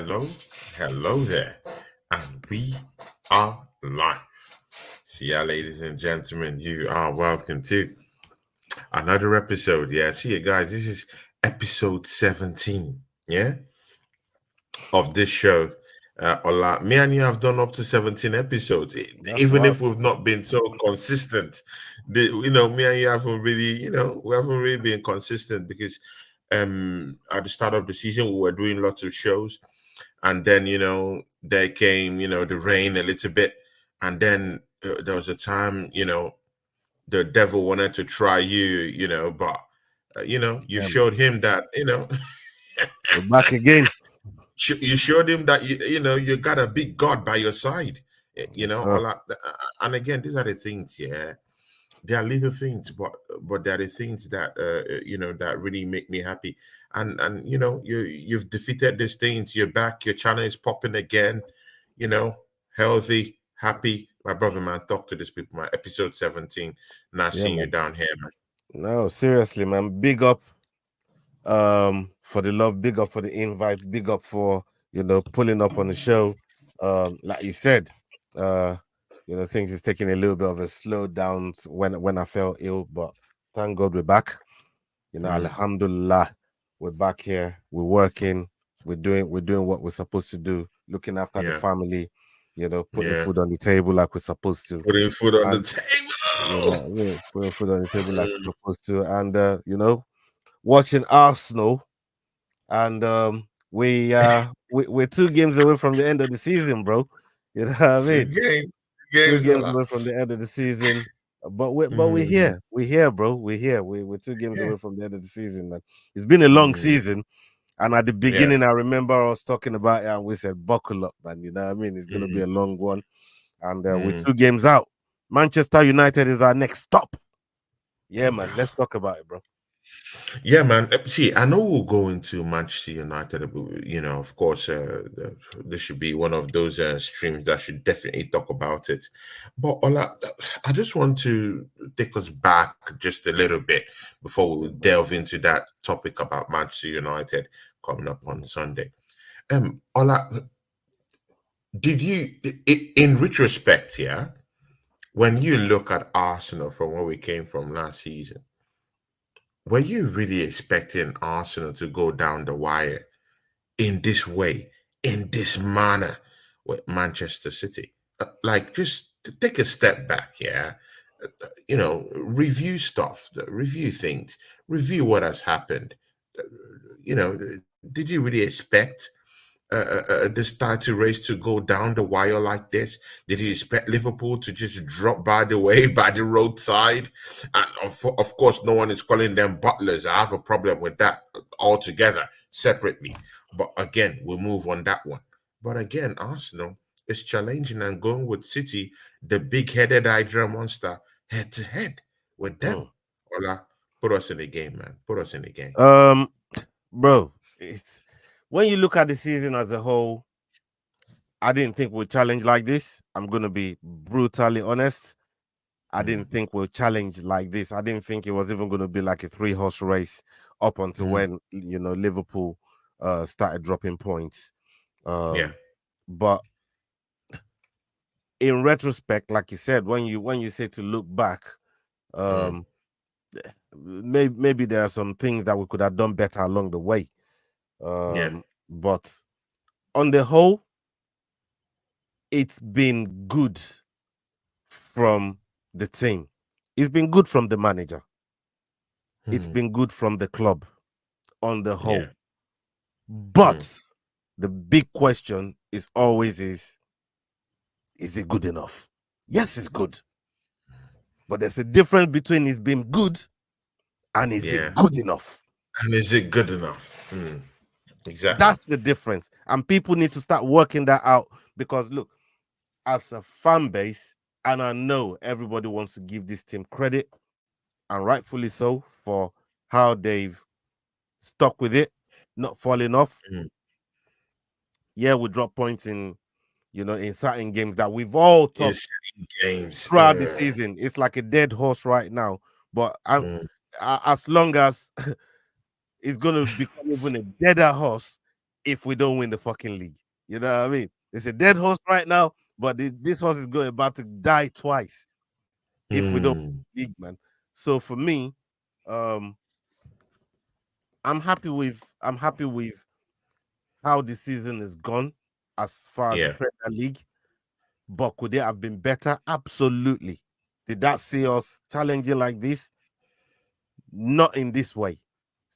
hello there, and we are live. See ya, ladies and gentlemen. You are welcome to another episode. Yeah, see you guys. This is episode 17. Yeah, of this show. Ola, me and you have done up to 17 episodes, That's even wild. if we've not been so consistent. Me and you haven't really, we haven't really been consistent because at the start of the season we were doing lots of shows, and then there came the rain a little bit, and then there was a time the devil wanted to try you, but you Yeah, man. showed him that We're back again. you showed him that you got a big God by your side. Yes, All sir. that. And again, these are the things. Yeah, they are little things, but they are the things that that really make me happy. And you've defeated these things. You're back. Your channel is popping again. You know, healthy, happy. My brother, man, talk to these people. Man, episode 17. Not Yeah, seeing you man. down here, man. No, seriously, man. Big up for the love, big up for the invite, big up for pulling up on the show. Like you said, uh, things is taking a little bit of a slow down when I felt ill, but thank God we're back. Mm, Alhamdulillah, we're back here, we're working, we're doing what we're supposed to do, looking after the yeah, family, putting yeah. food on the table like we're supposed to. Putting food on the And table. putting food on the table like we're supposed to, and watching Arsenal, and we're 2 games away from the end of the season, bro. You know what I Two mean? games, Two games a games lot. away from the end of the season, but we're Mm, here. We're here, bro. We're here. We're 2 games away from the end of the season, man. It's been a long mm, season, and at the yeah. beginning, I remember us talking about it, and we said, "Buckle up, man." You know what I mean? It's gonna be Mm, a long one, and we're mm. 2 games out. Manchester United is our next stop. Yeah, man. Let's talk about it, bro. Yeah, man. See, I know we'll go into Manchester United. Of course, this should be one of those streams that should definitely talk about it. But Ola, I just want to take us back just a little bit before we delve into that topic about Manchester United coming up on Sunday. Ola, did you, in retrospect, yeah, when you look at Arsenal from where we came from last season, were you really expecting Arsenal to go down the wire in this way, in this manner with Manchester City? Like, just to take a step back, yeah. Review stuff, review things, review what has happened. Uh, did you really expect this title race to go down the wire like this? Did you expect Liverpool to just drop by the way by the roadside? And of course, no one is calling them butlers. I have a problem with that altogether, separately. But again, we'll move on that one. But again, Arsenal is challenging and going with City, the big-headed Hydra monster, head to head with them. Hmm. Ola, put us in the game, man. Put us in the game. Um, bro, it's when you look at the season as a whole, I didn't think we'd challenge like this. I'm gonna be brutally honest. I Mm, didn't think we'll challenge like this. I didn't think it was even gonna be like a 3 horse race up until mm, when Liverpool started dropping points. yeah. But in retrospect, like you said, when you say to look back, Mm, um maybe there are some things that we could have done better along the way. yeah. But on the whole, it's been good from the team. It's been good from the manager. It's Mm, been good from the club on the yeah. whole. Mm, But the big question is always is it good enough? Yes, it's good. But there's a difference between it's been good and is yeah. it good enough? And is it good enough? Mm, exactly. That's the difference. And people need to start working that out because look, as a fan base, and I know everybody wants to give this team credit, and rightfully so, for how they've stuck with it, not falling off. Mm, Yeah, we drop points in certain games that we've all talked it's games. throughout the season. It's like a dead horse right now. But as long as it's gonna become even a deader horse, if we don't win the fucking league. You know what I mean? It's a dead horse right now, but this horse is about to die twice if we don't Mm. league, man. So for me, um, I'm happy with how the season is gone as far as the Yeah. Premier League. But could they have been better? Absolutely. Did that see us challenging like this? Not in this way.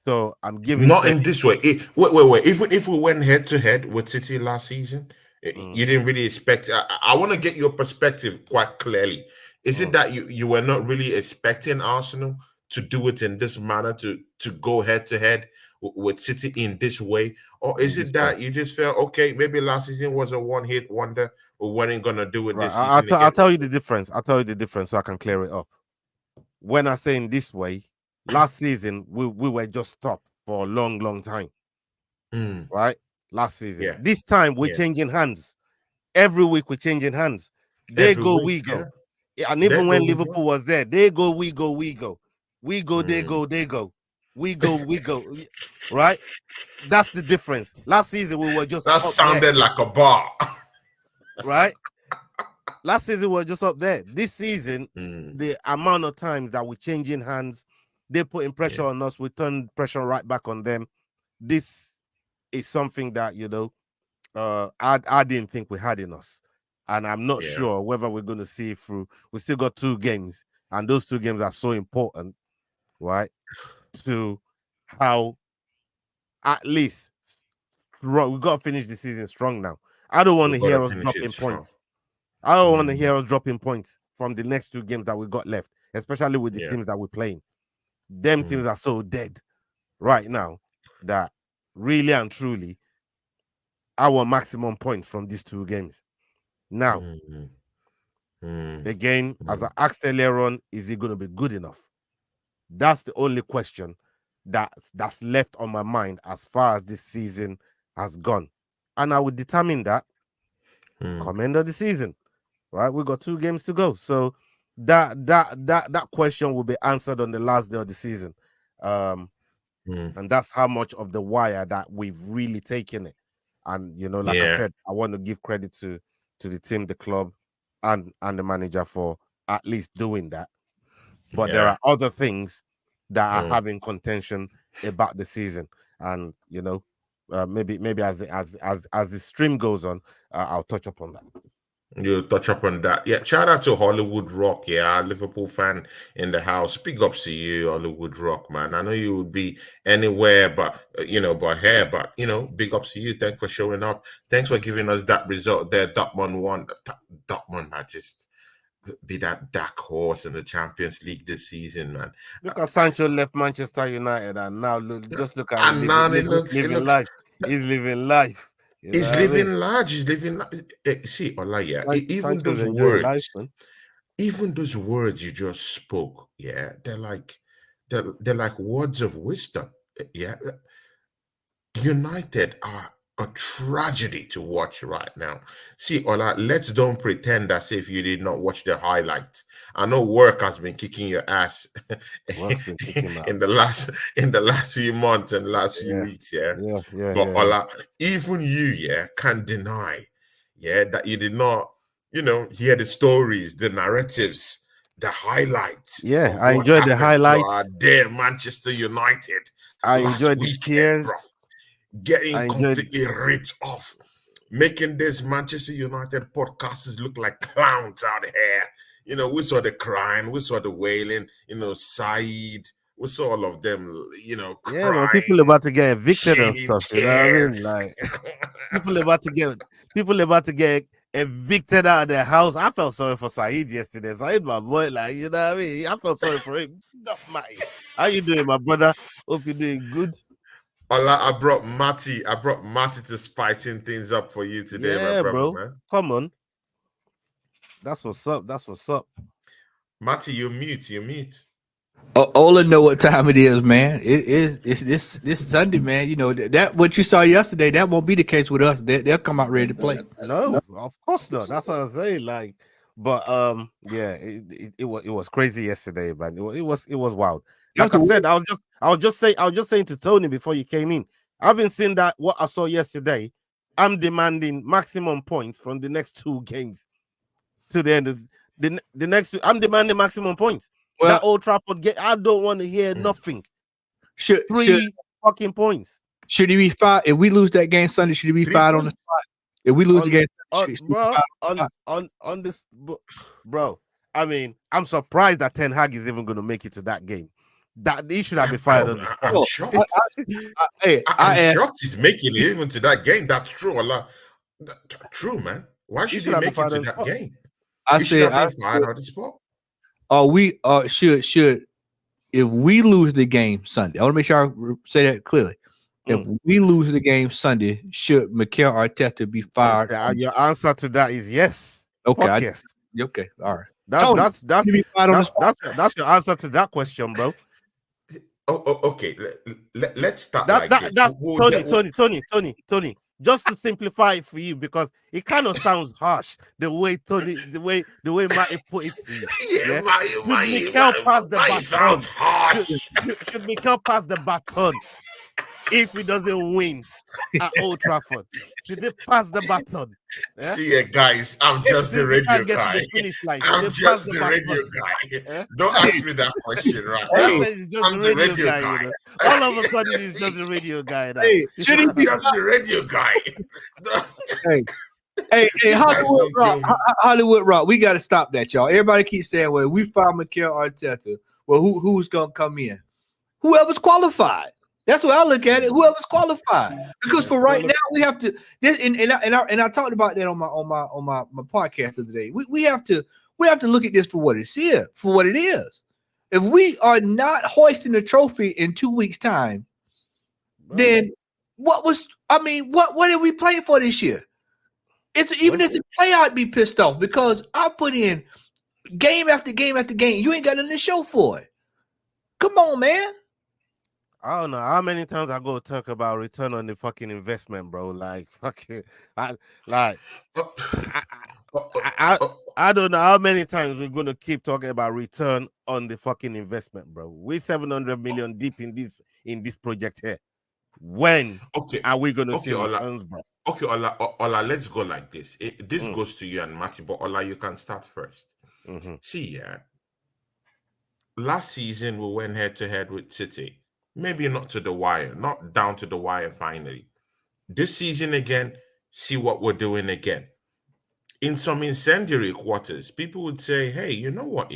So I'm giving Not in credit. this way. Wait. Even if we went head to head with City last season, Mm, you didn't really expect. I want to get your perspective quite clearly. Is it mm, that you were not really expecting Arsenal to do it in this manner, to go head to head with City in this way, or in is this it way. that you just felt okay? Maybe last season was a one hit wonder. We weren't gonna do it Right. this season I'll again. tell you the difference. I'll tell you the difference so I can clear it up. When I say in this way, last season we were just stopped for a long, long time. Mm, Right? Last season. yeah, This time we're yeah. changing hands. Every week we're changing hands. They Every go, week, we yeah. go. And There even go when we go. Liverpool was there, they go, we go, we go. We go, they Mm. go, they go. We go, we go. Right? That's the difference. Last season we were just That up there, sounded like a bar. right? Last season we were just up there. This season, Mm, the amount of times that we're changing hands, they're putting pressure yeah, on us, we turn pressure right back on them. This is something that I didn't think we had in us. And I'm not yeah. sure whether we're going to see it through. We still got 2 games, and those 2 games are so important, right? To how at least strong, we got to finish the season strong now. I don't want We to gotta hear us finish it dropping strong. points. I don't want to Mm, hear us dropping points from the next 2 games that we got left, especially with the yeah. teams that we're playing. Them Mm, teams are so dead right now that really and truly, I want maximum points from these 2 games. Now, mm, mm, again, as I mm. asked earlier on, is it going to be good enough? That's the only question that's left on my mind as far as this season has gone. And I will determine that Mm, come end of the season. Right? We got 2 games to go. So that question will be answered on the last day of the season. Um, mm. and that's how much of the wire that we've really taken it. And like I Yeah, said, I want to give credit to the team, the club, and the manager for at least doing that. But there yeah. are other things that are Mm. having contention about the season, and maybe as the stream goes on, I'll touch upon that. You touch up on that. Yeah, shout out to Hollywood Rock. Yeah, our Liverpool fan in the house. Big ups to you, Hollywood Rock, man. I know you would be anywhere but but here, but big ups to you. Thanks for showing up. Thanks for giving us that result there. Dortmund won. Dortmund might just be that dark horse in the Champions League this season, man. Look at Sancho left Manchester United, and now just look at him And now it living looks life. He's living life. You know he's what I living mean? large. He's living. See, Olaya, even Sancho's those enjoying life, words, man. you just spoke, yeah, they're like words of wisdom. Yeah, United are a tragedy to watch right now. See, Ola, let's don't pretend as if you did not watch the highlights. I know work has been kicking your ass Work's been kicking out. in the last few months and last few Yeah, weeks, yeah. But yeah. Ola, even you, yeah, can deny, yeah, that you did not, hear the stories, the narratives, the highlights Yeah, of I what enjoyed the happened to our highlights. dear Manchester United I last enjoyed the weekend, bro, cheers. getting I enjoyed. completely ripped off, making this Manchester United podcasters look like clowns out here. We saw the crying, we saw the wailing, Saeed, we saw all of them, Yeah, man. People crying, about to get evicted and shedding stuff. You know what I mean? tears. Like people about to get people about to get evicted out of their house. I felt sorry for Saeed yesterday. Saeed, my boy, like you know what I mean. I felt sorry for him. Not my. How you doing, my brother? Hope you're doing good. I brought Matty to spicing things up for you today, my Yeah, brother, bro. man. Come on. That's what's up. That's what's up. Matty, you're mute. Ola know what time it is, man. It's this Sunday, man. You know that what you saw yesterday. That won't be the case with us. They'll come out ready to play. No, of course not. That's what I'm saying. Like, but yeah, it was crazy yesterday, man. It was wild. Like I said, I was just saying to Tony before you came in. Having seen that, what I saw yesterday, I'm demanding maximum points from the next 2 games to the end of the next 2. I'm demanding maximum points. Well, That Old Trafford game, I don't want to hear nothing. Should 3 fucking points. he be fired if we lose that game Sunday? Should he be 3 fired on the points. spot? If we lose the game, on this, bro. I mean, I'm surprised that Ten Hag is even going to make it to that game. That he should have been fired on the spot. I'm shocked. I'm shocked he's making it even to that game. That's true, Allah. True, man. Why should he make it to that game? He should have been fired on the spot. We should if we lose the game Sunday, I want to make sure I say that clearly. If we lose the game Sunday, should Mikel Arteta be fired? Your answer to that is yes. Okay, yes. Okay, all right. That's your answer to that question, bro. Okay. Let's start That's Tony. Just to simplify it for you, because it kind of sounds harsh the way Matty put it to you. Should Mikel pass the baton? Should Mikel pass the baton if he doesn't win at Old Trafford? Should they pass the baton? Yeah? See, guys, I'm just the radio guy. I'm just the radio guy. Don't ask me that question, right? I'm the radio guy. You know? All of a sudden, he's just the radio guy now. Should he be just the radio guy? Hey, Hollywood Rock, we got to stop that, y'all. Everybody keeps saying, well, we found Mikel Arteta. Well, who's going to come in? Whoever's qualified. That's what I look at it. Whoever's qualified, because for right now we have to. I talked about that on my podcast the other day. We have to look at this for what it is. If we are not hoisting the trophy in 2 weeks' time, then what are we playing for this year? Even if it's a play, I'd be pissed off because I put in game after game after game. You ain't got nothing to show for it. Come on, man. I don't know how many times I go talk about return on the fucking investment, bro. Like fucking, I don't know how many times we're gonna keep talking about return on the fucking investment, bro. We're 700 million deep in this project here. When are we gonna see returns, bro? Okay, Ola, let's go like this. This goes to you and Matty, but Ola, you can start first. See, last season we went head to head with City. Maybe not to the wire, not down to the wire finally. This season again, see what we're doing again. In some incendiary quarters, people would say, hey, you know what,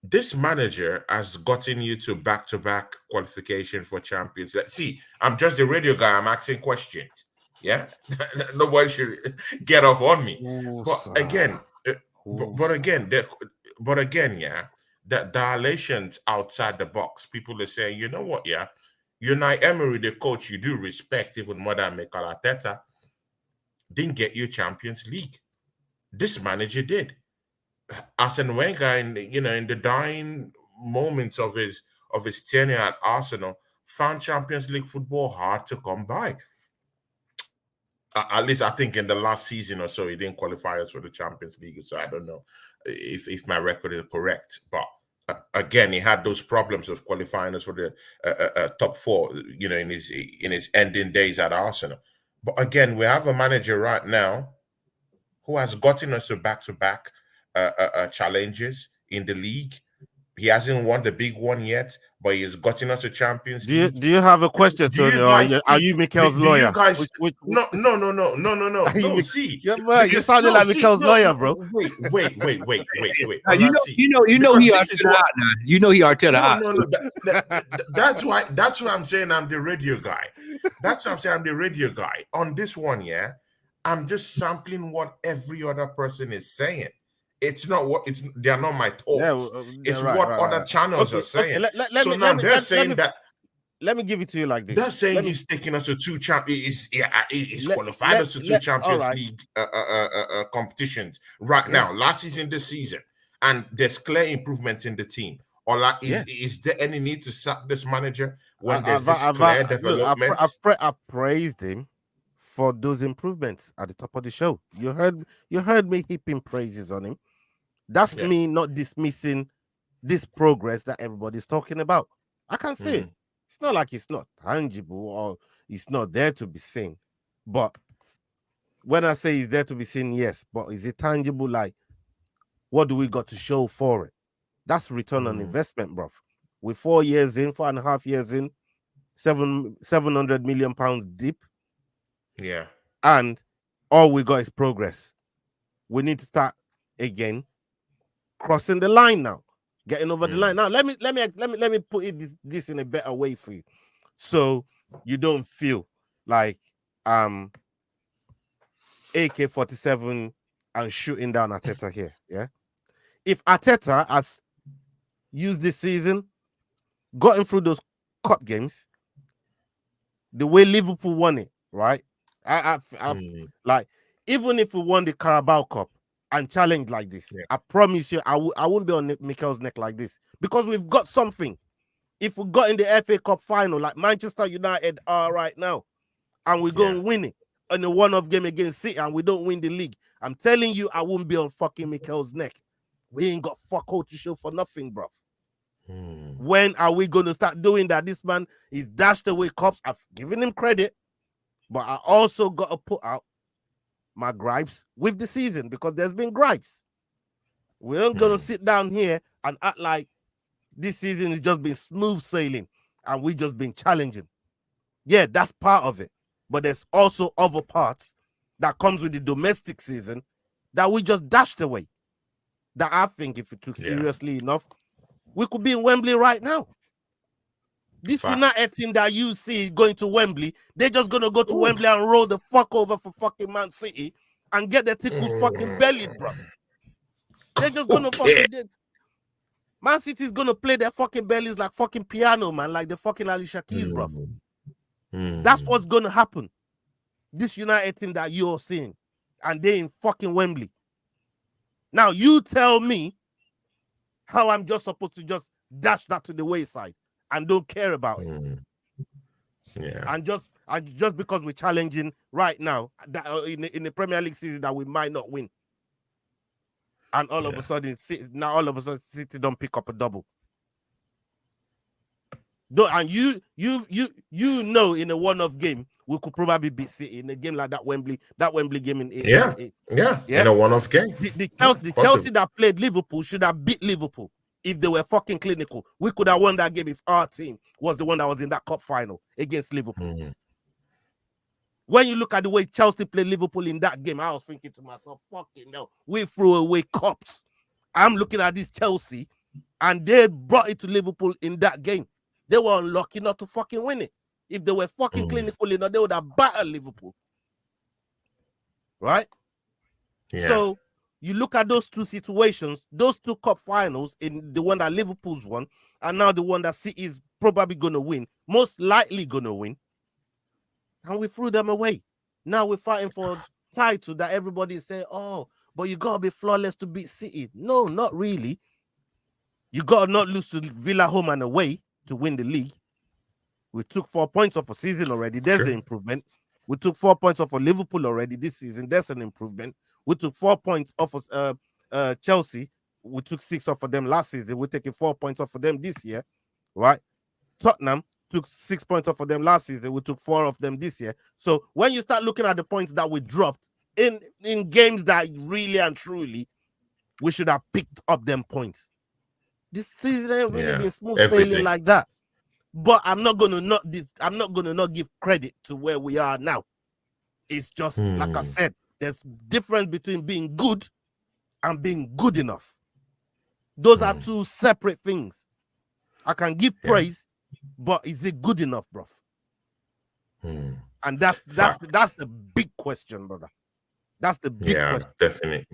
this manager has gotten you to back-to-back qualification for Champions League. See, I'm just the radio guy. I'm asking questions. Yeah? Nobody should get off on me. But again, that dilations outside the box, people are saying, you know what, Unai Emery, the coach you do respect even more than Mikel Arteta, didn't get you Champions League. This manager did. Arsene Wenger, in the dying moments of his tenure at Arsenal, found Champions League football hard to come by. At least I think in the last season or so, he didn't qualify us for the Champions League. So I don't know if my record is correct. But again, he had those problems of qualifying us for the top 4, in his ending days at Arsenal. But again, we have a manager right now who has gotten us to back-to-back challenges in the league. He hasn't won the big one yet, but he's gotten us a Champions League. Do you have a question, Tony? Are you Mikel's lawyer? You guys, no. See, you sounded like Mikel's lawyer, bro. Wait. You know he Arteta out now. You know he Arteta out. No. That's why I'm saying I'm the radio guy. That's why I'm saying I'm the radio guy. On this one, I'm just sampling what every other person is saying. It's not they are not my thoughts. It's what other channels are saying. They're saying that. Let me give it to you like this. They're saying he's taking us to 2 champions. He's qualified us to 2 Champions League competitions right now. Last season, this season, and there's clear improvement in the team. Is there any need to sack this manager when there's this clear development? I praised him for those improvements at the top of the show. You heard me heaping praises on him. That's me not dismissing this progress that everybody's talking about. I can see it. It's not like it's not tangible or it's not there to be seen. But when I say it's there to be seen, yes, but is it tangible? Like, what do we got to show for it? That's return on investment, bruv. We're 4 years in, 4.5 years in, 700 million pounds deep. Yeah. And all we got is progress. We need to start again, crossing the line now, getting over the line. Now, let me put this in a better way for you, so you don't feel like AK-47 and shooting down Arteta here. Yeah, if Arteta has used this season, gotten through those cup games, the way Liverpool won it, right? I've like, even if we won the Carabao Cup and challenged like this, I promise you, I won't be on Mikel's neck like this, because we've got something. If we got in the FA Cup final, like Manchester United are right now, and we go and win it in a one-off game against City, and we don't win the league, I'm telling you, I won't be on fucking Mikel's neck. We ain't got fuck all to show for nothing, bruv. When are we going to start doing that? This man is dashed away cups. I've given him credit, but I also got to put out my gripes with the season, because there's been gripes. We aren't going to sit down here and act like this season has just been smooth sailing and we just been challenging. Yeah, that's part of it. But there's also other parts that comes with the domestic season that we just dashed away. That I think if we took seriously enough, we could be in Wembley right now. This United team that you see going to Wembley, they're just going to go to Wembley and roll the fuck over for fucking Man City and get their tickles fucking bellied, bro. They're just going to fucking... Man City is going to play their fucking bellies like fucking piano, man, like the fucking Alicia Keys, bro. That's what's going to happen. This United team that you're seeing, and they're in fucking Wembley. Now, you tell me how I'm just supposed to just dash that to the wayside and don't care about it. And just because we're challenging right now that in the Premier League season that we might not win, and all of a sudden City don't pick up a double. And you know, in a one-off game we could probably beat City in a game like that Wembley game in a one-off game. The Chelsea that played Liverpool should have beat Liverpool if they were fucking clinical. We could have won that game if our team was the one that was in that cup final against Liverpool. When you look at the way Chelsea played Liverpool in that game, I was thinking to myself, fucking hell, we threw away cups. I'm looking at this Chelsea, and they brought it to Liverpool in that game. They were unlucky not to fucking win it. If they were fucking clinical enough, they would have battered Liverpool. Right? Yeah. So you look at those two situations, those two cup finals, in the one that Liverpool's won, and now the one that City is probably going to win, most likely going to win, and we threw them away. Now we're fighting for a title that everybody is saying, oh, but you got to be flawless to beat City. No, not really. You got to not lose to Villa home and away to win the league. We took 4 points off a season already. There's the improvement. We took 4 points off of Liverpool already this season. There's an improvement. We took 4 points off of Chelsea. We took 6 off of them last season. We're taking 4 points off of them this year, right? Tottenham took 6 points off of them last season. We took 4 of them this year. So when you start looking at the points that we dropped in games that really and truly we should have picked up them points. This season ain't really been smooth sailing like that. But I'm not gonna not give credit to where we are now. It's just like I said, there's difference between being good and being good enough. Those are two separate things. I can give praise, but is it good enough, bro? And that's the big question, brother. That's the big question.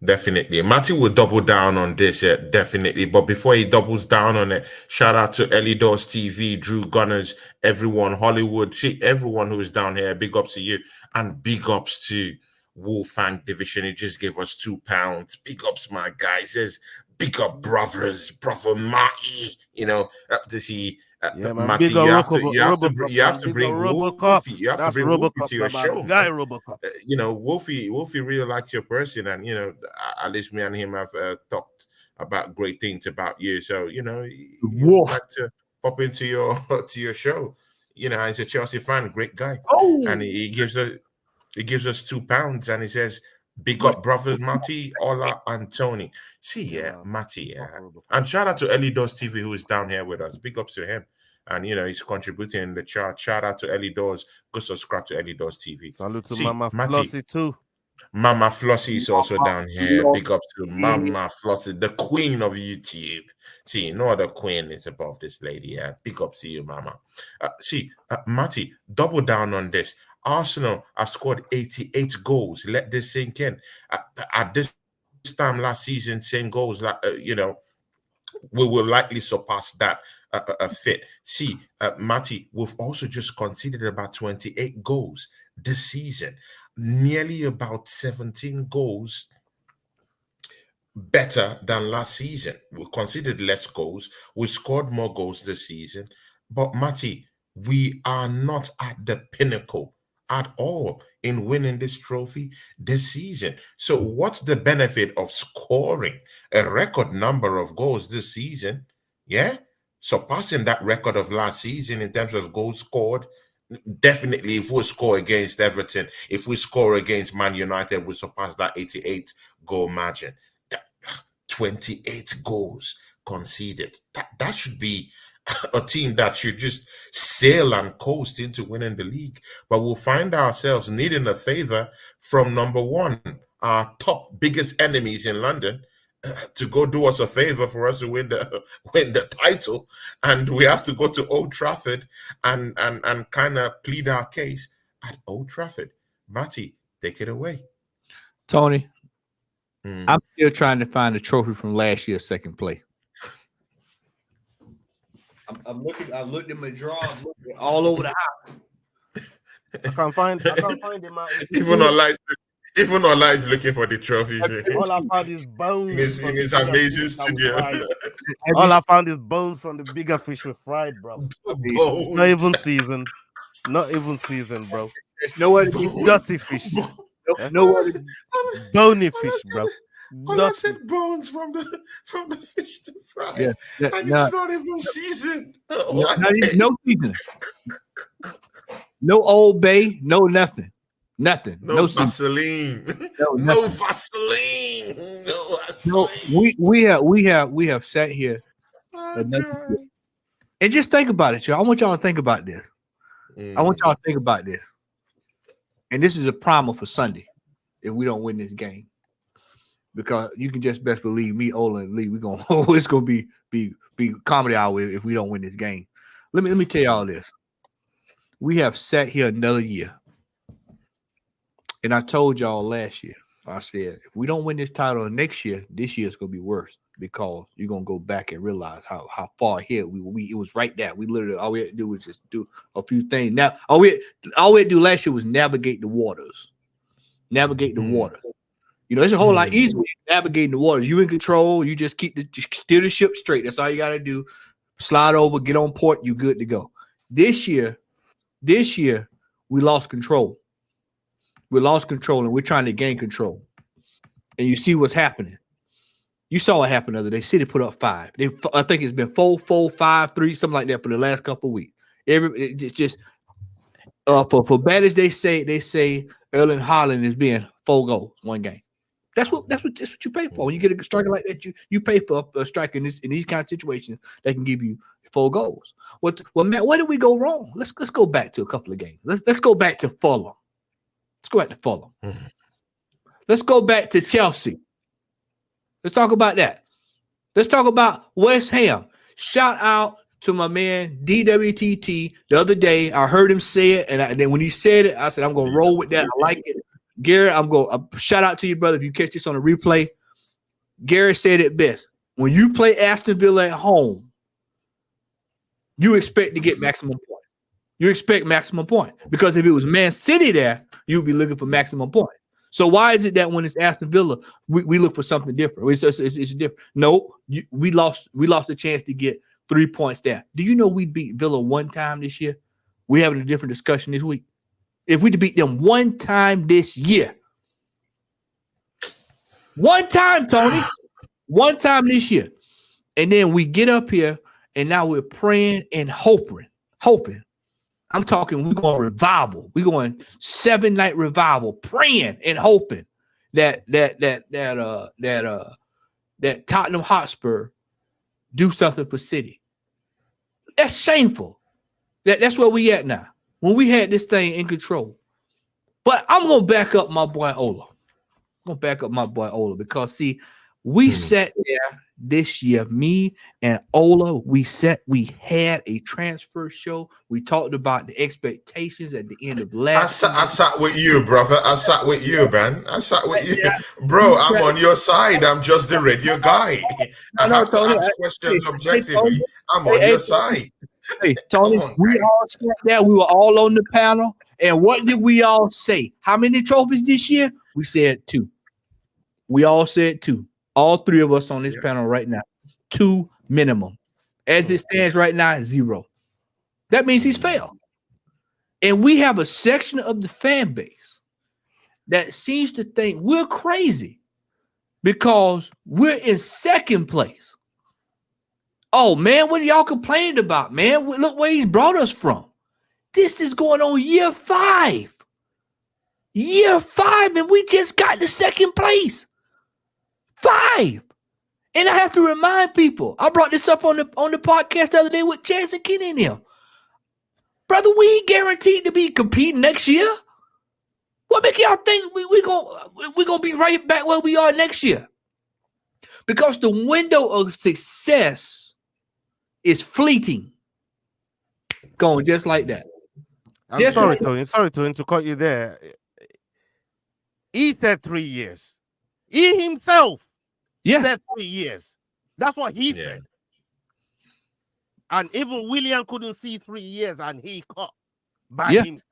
Definitely. Matty will double down on this, definitely. But before he doubles down on it, shout out to Ellie Doors TV, Drew Gunners, everyone, Hollywood, everyone who is down here. Big ups to you, and big ups to Wolfang Division. He just gave us £2. Big ups, my guy. He says, big up, brothers, brother Matty. You know, to see. Matty, you have to bring Wolfie. You have to bring Wolfie to your show. Guy Robocop. You know, Wolfie really likes your person, and you know, at least me and him have talked about great things about you. So you know, Wolf. like to pop into your to your show. You know, he's a Chelsea fan, great guy, and Oh, he gives us £2, and he says, "Big up, brothers, Matty, Ola, and Tony." See, yeah, man. Matty, yeah, Horrible. and shout out to Ellie Doors TV, who is down here with us. Big ups to him, and you know he's contributing in the chat. Shout out to Ellie Doors. Go subscribe to Ellie Doors TV. Salute to See, Mama Matty, Flossie too. Mama Flossie is also down here. Lord. Big up to Mama Flossie, the queen of YouTube. See, no other queen is above this lady. Yeah, big up to you, Mama. Matty, double down on this. Arsenal have scored 88 goals. Let this sink in. At this time last season, same goals. You know, we will likely surpass that fit. See, Matty, we've also just conceded about 28 goals this season, nearly about 17 goals better than last season. We conceded less goals, we scored more goals this season. But Matty, we are not at the pinnacle at all in winning this trophy this season. So what's the benefit of scoring a record number of goals this season? Yeah, surpassing that record of last season in terms of goals scored. Definitely, if we score against Everton, if we score against Man United, we surpass that 88 goal margin. 28 goals conceded. That should be a team that should just sail and coast into winning the league. But we'll find ourselves needing a favor from number one, our top biggest enemies in London, to go do us a favor for us to win the title, and we have to go to Old Trafford and kind of plead our case at Old Trafford. Matty, take it away. Tony, I'm still trying to find a trophy from last year's second play. I'm looking. I looked in my drawer. I'm looking all over the house. I can't find it, man. Even online is looking for the trophy. All I found is bones in his amazing studio. All I found is bones from the bigger fish we fried, bro. Bones. Not even seasoned. Not even seasoned, bro. There's nowhere to be Dirty fish. nowhere to Bony fish, bro. I said bones from the fish to fry. Yeah, and it's not even seasoned. no seasoning. No Old Bay, no nothing. Nothing. No Vaseline. No Vaseline. No, we have sat here and just think about it, y'all. I want y'all to think about this. I want y'all to think about this. And this is a primer for Sunday if we don't win this game. Because you can just best believe me, Ola and Lee, it's gonna be comedy hour if we don't win this game. Let me tell y'all this. We have sat here another year. And I told y'all last year, I said, if we don't win this title next year, this year is going to be worse because you're going to go back and realize how far ahead it was right there. We literally, all we had to do was just do a few things. Now, all we had to do last year was navigate the waters. Navigate the water. You know, it's a whole lot easier when you're navigating the waters. You in control. You just steer the ship straight. That's all you got to do. Slide over, get on port. You good to go. This year, we lost control. We lost control and we're trying to gain control. And you see what's happening. You saw what happened the other day. City put up 5. I think it's been 4, 5, 3, something like that for the last couple of weeks. It's just for bad as they say Erling Haaland is being 4 goals one game. That's what you pay for. When you get a striker like that, you pay for a striker in these kind of situations that can give you 4 goals. Well, Matt, where did we go wrong? Let's go back to a couple of games. Let's go back to Fulham. Let's go back to Fulham. Let's go back to Chelsea. Let's talk about that. Let's talk about West Ham. Shout out to my man DWTT the other day. I heard him say it, and then when he said it, I said, I'm going to roll with that. I like it. Gary, shout out to you, brother, if you catch this on a replay. Gary said it best. When you play Aston Villa at home, you expect to get maximum point. You expect maximum point because if it was Man City there, you'd be looking for maximum point. So why is it that when it's Aston Villa, we look for something different? It's different. No, we lost a chance to get 3 points there. Do you know we beat Villa one time this year? We're having a different discussion this week. If we beat them one time this year, one time, Tony, one time this year, and then we get up here and now we're praying and hoping. I'm talking, we're going revival. We're going 7-night revival, praying and hoping that Tottenham Hotspur do something for City. That's shameful. That's where we at now. When we had this thing in control. But I'm gonna back up my boy Ola. Because see, we sat there this year, me and Ola, we had a transfer show. We talked about the expectations at the end of last I sat with you, brother. I sat with you, man. I sat with you. Bro, I'm on your side. I'm just the radio guy. I have to ask questions objectively. I'm on your side. Hey, Tony, we all sat there. We were all on the panel. And what did we all say? How many trophies this year? We said 2. We all said 2. All 3 of us on this panel right now. 2 minimum. As it stands right now, 0. That means he's failed. And we have a section of the fan base that seems to think we're crazy because we're in second place. Oh, man, what are y'all complaining about, man? Look where he's brought us from. This is going on year 5. Year 5, and we just got to second place. 5. And I have to remind people, I brought this up on the podcast the other day with Chance and Kenny and him. Brother, we ain't guaranteed to be competing next year. What make y'all think we're gonna be right back where we are next year? Because the window of success is fleeting. Going just like that. I'm sorry, Tony. Sorry, Tony, to cut you there. He said 3 years. He himself said 3 years. That's what he said. And even William couldn't see 3 years, and he caught by himself.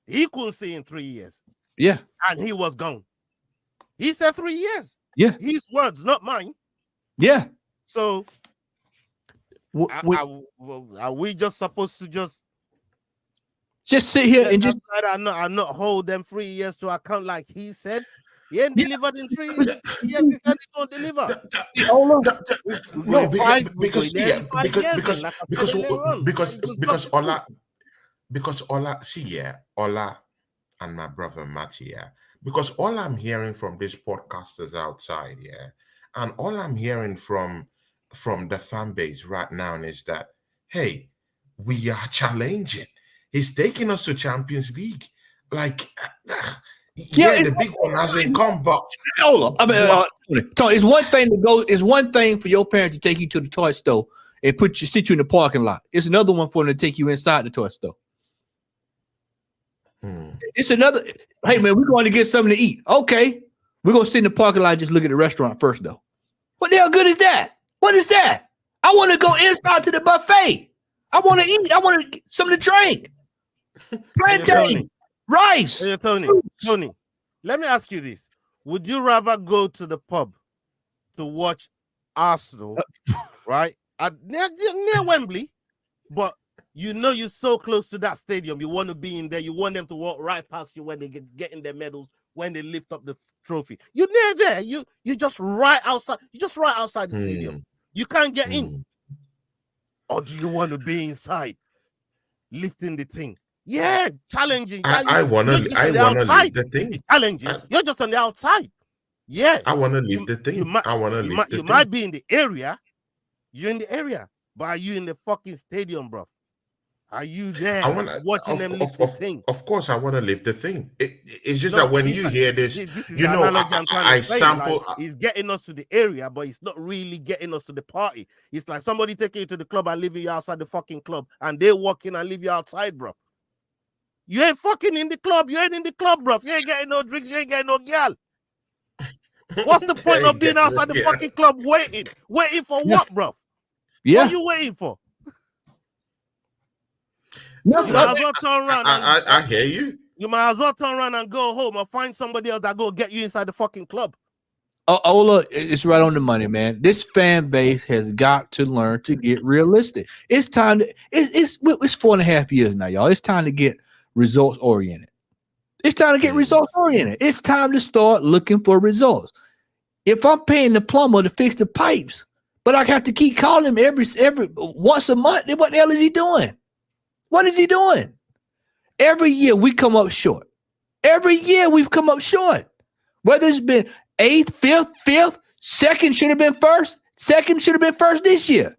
He couldn't see in 3 years. Yeah. And he was gone. He said 3 years. Yeah. His words, not mine. Yeah. So are we just supposed to just sit here and just not hold them 3 years to account like he said? He ain't delivered in 3 years. Yes, he said he's gonna deliver. Because Ola and my brother Matty, because all I'm hearing from these podcasters outside, and all I'm hearing from the fan base right now is that, hey, we are challenging. He's taking us to Champions League. Like, the big one hasn't come, but Tony, it's one thing to go. It's one thing for your parents to take you to the toy store and sit you in the parking lot. It's another one for them to take you inside the toy store. It's another. Hey man, we're going to get something to eat. Okay, we're gonna sit in the parking lot and just look at the restaurant first, though. What the hell good is that? What is that? I want to go inside to the buffet. I want to eat. I want to get something to drink. Plantain, rice. Hey, Tony, let me ask you this: would you rather go to the pub to watch Arsenal, right, near Wembley, but you're so close to that stadium, you want to be in there, you want them to walk right past you when they getting their medals, when they lift up the trophy. You're near there. You just right outside. You're just right outside the stadium. You can't get in. Or do you want to be inside, lifting the thing? Yeah, challenging. I want to leave the thing. Challenging. You're just on the outside. Yeah. I want to leave the thing. You might be in the area. You're in the area. But are you in the fucking stadium, bro? Are you there watching them lift the thing? Of course, I want to lift the thing. It's just that when you hear this you know, I sample. Like, he's getting us to the area, but he's not really getting us to the party. It's like somebody taking you to the club and leaving you outside the fucking club, and they walk in and leave you outside, bro. You ain't fucking in the club. You ain't in the club, bro. You ain't getting no drinks. You ain't getting no girl. What's the point of being outside the fucking club waiting? Waiting for what, bro? Yeah. What are you waiting for? No, you might as well turn around. I hear you. You might as well turn around and go home or find somebody else that go get you inside the fucking club. Ola, it's right on the money, man. This fan base has got to learn to get realistic. It's time to. It's 4.5 years now, y'all. It's time to get results oriented. It's time to get results oriented. It's time to start looking for results. If I'm paying the plumber to fix the pipes, But I have to keep calling him every once a month. What the hell is he doing? What is he doing? Every year we come up short. Every year we've come up short. Whether it's been 8th, 5th, second should have been first. Second should have been first this year.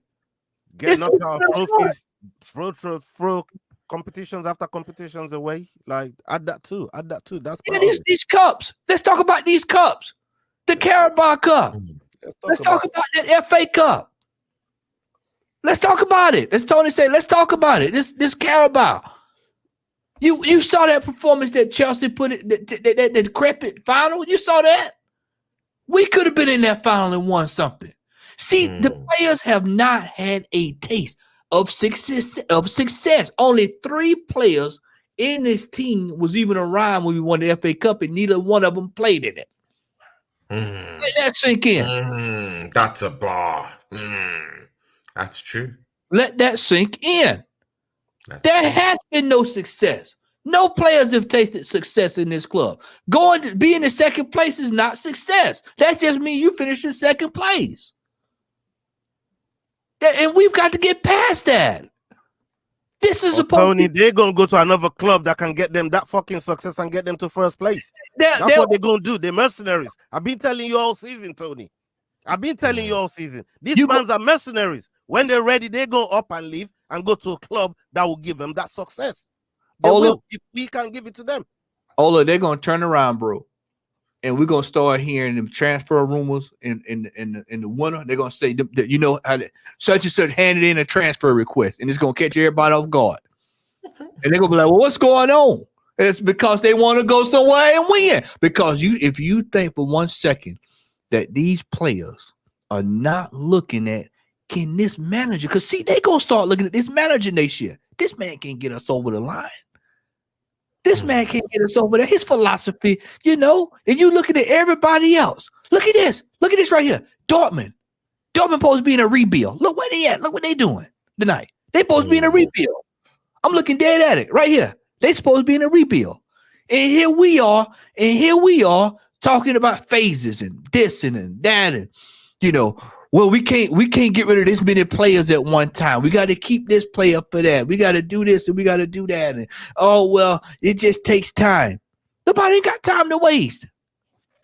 Getting up our trophies, throw competitions after competitions away. Like add that too. That's these cups. Let's talk about these cups. The Carabao Cup. Let's talk about that FA Cup. Let's talk about it. As Tony said, let's talk about it. This Carabao. You saw that performance that Chelsea put it, that decrepit final. You saw that. We could have been in that final and won something. See, the players have not had a taste of success. Only 3 players in this team was even around when we won the FA Cup, and neither one of them played in it. Let that sink in. That's a bar. That's true. Let that sink in. There has been no success. No players have tasted success in this club. Going to be in the second place is not success. That just means you finished in second place. And we've got to get past that. This is supposed Tony, they're going to go to another club that can get them that fucking success and get them to first place. That's what they're going to do. They're mercenaries. I've been telling you all season, Tony. I've been telling you all season. These fans are mercenaries. When they're ready, they go up and leave and go to a club that will give them that success. They will, if we can give it to them. Ola, they're going to turn around, bro. And we're going to start hearing them transfer rumors in the winter. They're going to say, you know, how such and such handed in a transfer request, and it's going to catch everybody off guard. And they're going to be like, well, what's going on? And it's because they want to go somewhere and win. Because if you think for 1 second that these players are not looking at, can this manager, because see, they going to start looking at this manager next year. This man can't get us over the line. This man can't get us over there. His philosophy, you know, and you looking at everybody else. Look at this. Look at this right here. Dortmund supposed to be in a rebuild. Look where they at. Look what they doing tonight. They supposed to be in a rebuild. I'm looking dead at it right here. They supposed to be in a rebuild. And here we are talking about phases and this and that. And, you know, well, we can't get rid of this many players at one time. We got to keep this player for that. We got to do this and we got to do that. And oh, well, it just takes time. Nobody ain't got time to waste.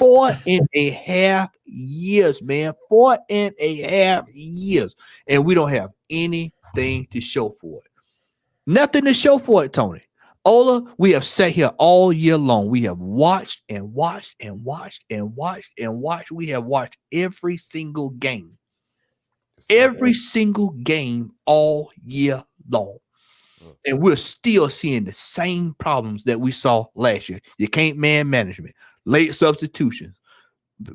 4.5 years, man. 4.5 years. And we don't have anything to show for it. Nothing to show for it, Tony. Ola, we have sat here all year long. We have watched and watched and watched and watched and watched. We have watched every single game. Every single game all year long. And we're still seeing the same problems that we saw last year. You can't man management, late substitutions. The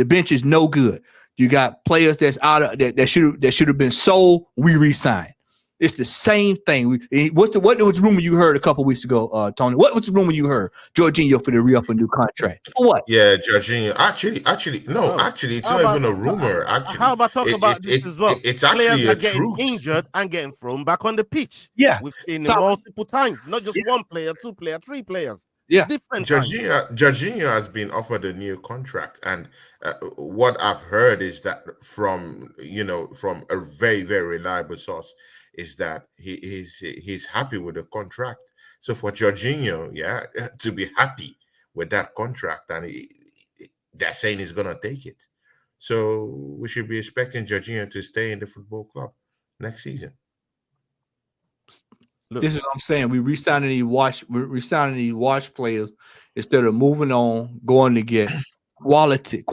bench is no good. You got players that's out of that should have been sold. We re-signed. It's the same thing. What was the rumor you heard a couple weeks ago, Tony? What was the rumor you heard? Jorginho for the re-up a new contract. For what? Yeah, Jorginho. Actually, it's not even a rumor. Actually, how about talk about this as well? It's actually players a are getting truth. Injured and getting thrown back on the pitch. Yeah, we've seen it multiple times. Not just one player, 2 players, 3 players. Yeah, different. Jorginho has been offered a new contract, and what I've heard is that from a very, very reliable source, is that he's happy with the contract. So for Jorginho, to be happy with that contract, and they're saying he's gonna take it. So we should be expecting Jorginho to stay in the football club next season. Look, this is what I'm saying. We're re-signing these wash players instead of moving on, going to get quality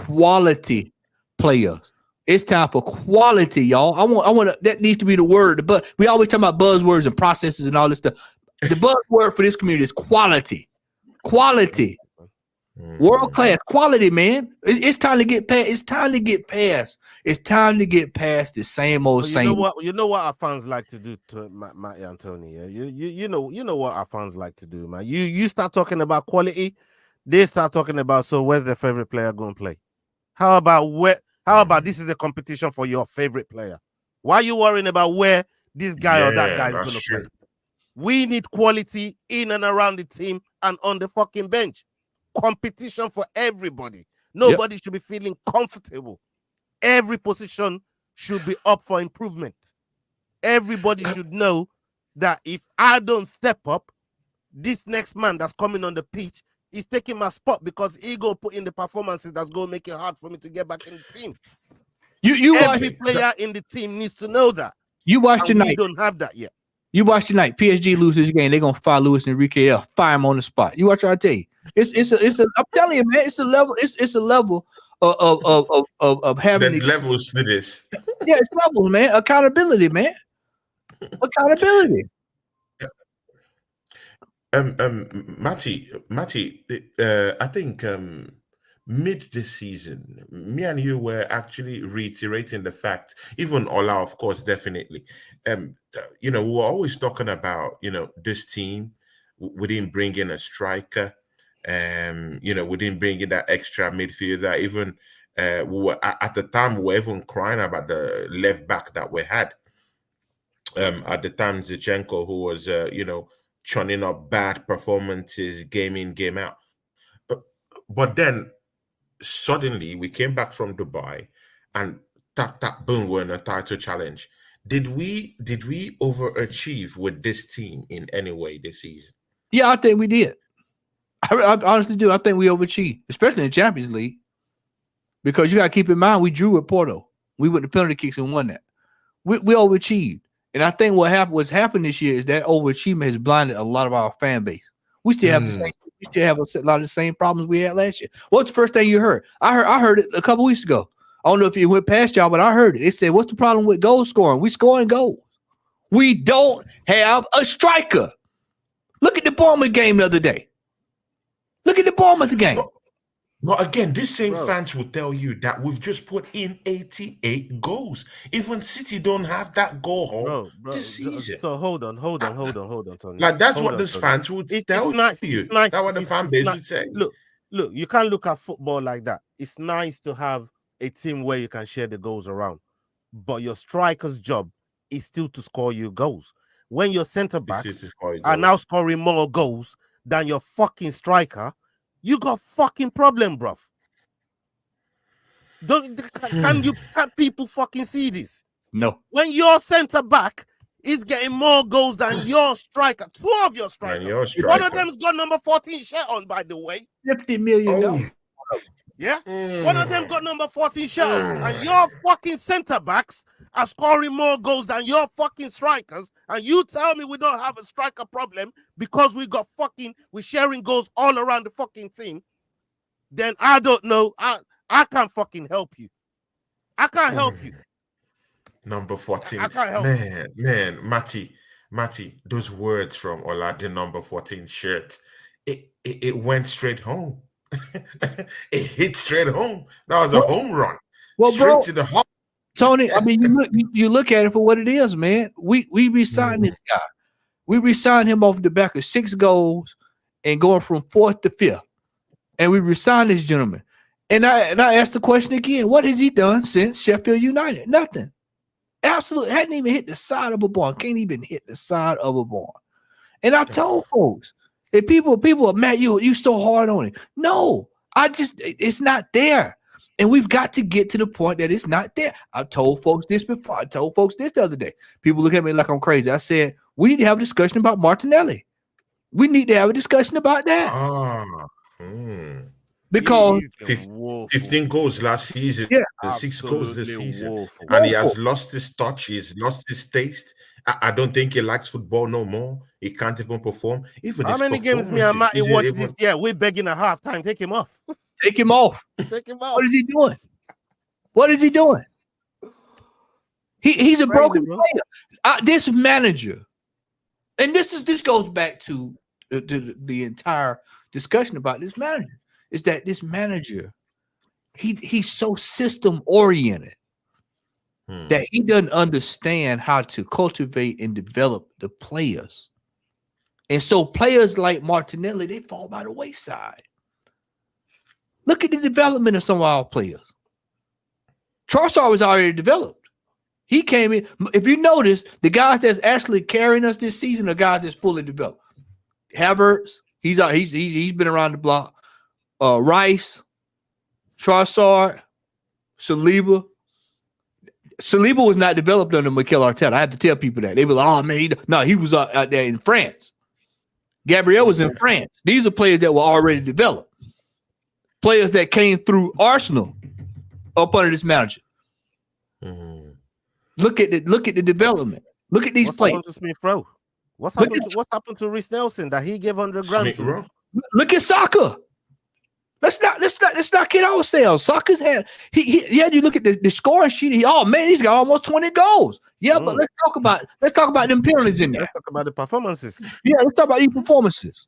players. It's time for quality, y'all. I want that needs to be the word. But we always talk about buzzwords and processes and all this stuff. The buzzword for this community is quality. Quality. World class quality, man. It's time to get past. It's time to get past. It's time to get past the same old same. You know what our fans like to do to Matt and Tony. Yeah? You know what our fans like to do, man. You start talking about quality, they start talking about, so where's their favorite player going to play? How about this is a competition for your favorite player? Why are you worrying about where this guy or that guy is going to play? We need quality in and around the team and on the fucking bench. Competition for everybody. Nobody should be feeling comfortable. Every position should be up for improvement. Everybody should know that if I don't step up, this next man that's coming on the pitch is taking my spot because he go put in the performances that's going to make it hard for me to get back in the team. Every player in the team needs to know that. You watch tonight. We don't have that yet. You watch tonight. PSG loses this game. They're gonna fire Luis Enrique up, fire him on the spot. You watch what I tell you. It's a. I'm telling you, man. It's a level. It's a level of having. There's levels to this. Yeah, it's levels, man. Accountability, man. Accountability. Matty, I think mid this season, me and you were actually reiterating the fact, even Ola, of course, definitely. We were always talking about, this team. We didn't bring in a striker. We didn't bring in that extra midfielder. Even we were at the time we were even crying about the left back that we had. At the time, Zinchenko, who was churning up bad performances game in, game out. But then suddenly we came back from Dubai and tap, boom, we're in a title challenge. Did we overachieve with this team in any way this season? Yeah, I think we did. I honestly do. I think we overachieved, especially in the Champions League. Because you got to keep in mind, we drew with Porto. We went to penalty kicks and won that. We overachieved. And I think what's happened this year is that overachievement has blinded a lot of our fan base. We still have the same. We still have a lot of the same problems we had last year. What's the first thing you heard? I heard it a couple weeks ago. I don't know if it went past y'all, but I heard it. They said, "What's the problem with goal scoring? We scoring goals. We don't have a striker." Look at the Bournemouth game the other day. Look at the Bournemouth game. But again, these same fans will tell you that we've just put in 88 goals. Even City don't have that goal haul this season. So hold on, Tony. Like that's what these fans would tell you. That's what the fan base would say. Look, you can't look at football like that. It's nice to have a team where you can share the goals around, but your striker's job is still to score you goals. When your centre backs are now scoring more goals than your fucking striker, you got fucking problem, bruv. Can't people fucking see this? No. When your centre back is getting more goals than your striker, two of your strikers. One of them's got number 14 shirt on, by the way. $50 million. Yeah? One of them got number 14 shirt on. And your fucking centre backs are scoring more goals than your fucking strikers. And you tell me we don't have a striker problem because we're sharing goals all around the fucking team. Then I don't know. I can't fucking help you. I can't help you. Number 14. I can't help you. Man, Matty, those words from Ola, the number 14 shirt, it went straight home. It hit straight home. That was a home run. Well, straight to the heart. Tony, I mean, you look at it for what it is, man. We re-signed this guy. We re-signed him off the back of 6 goals and going from 4th to 5th. And we re-signed this gentleman. And I asked the question again, what has he done since Sheffield United? Nothing. Absolutely. Hadn't even hit the side of a barn. Can't even hit the side of a barn. And I told folks, if people are mad, you so hard on it. No, it's not there. And we've got to get to the point that it's not there. I told folks this before. I told folks this the other day. People look at me like I'm crazy. I said, we need to have a discussion about Martinelli. We need to have a discussion about that. Because 15 goals last season, 6 goals this season. Woeful. And he has lost his touch. He's lost his taste. I don't think he likes football no more. He can't even perform. Even how many games me and Matty watch this year? We're begging at halftime. Take him off. Take him off. Take him off. What is he doing? What is he doing? He's a broken player. This manager, and this goes back to the entire discussion about this manager, is that this manager, he's so system oriented that he doesn't understand how to cultivate and develop the players. And so players like Martinelli, they fall by the wayside. Look at the development of some of our players. Trossard was already developed. He came in. If you notice, the guys that's actually carrying us this season are guys that's fully developed. Havertz, he's been around the block. Rice, Trossard, Saliba. Saliba was not developed under Mikel Arteta. I have to tell people that. They were like, oh, man, he was out there in France. Gabriel was in France. These are players that were already developed. Players that came through Arsenal up under this manager. Mm. Look at the development. Look at these What's players. happened to Smith Rowe? What's happened to Rhys Nelson that he gave 100 grand to? Look at Saka. Let's not kid ourselves. Saka's had you look at the scoring sheet. He's got almost 20 goals. Yeah, but let's talk about them penalties in there. Let's talk about the performances. Yeah, let's talk about these performances.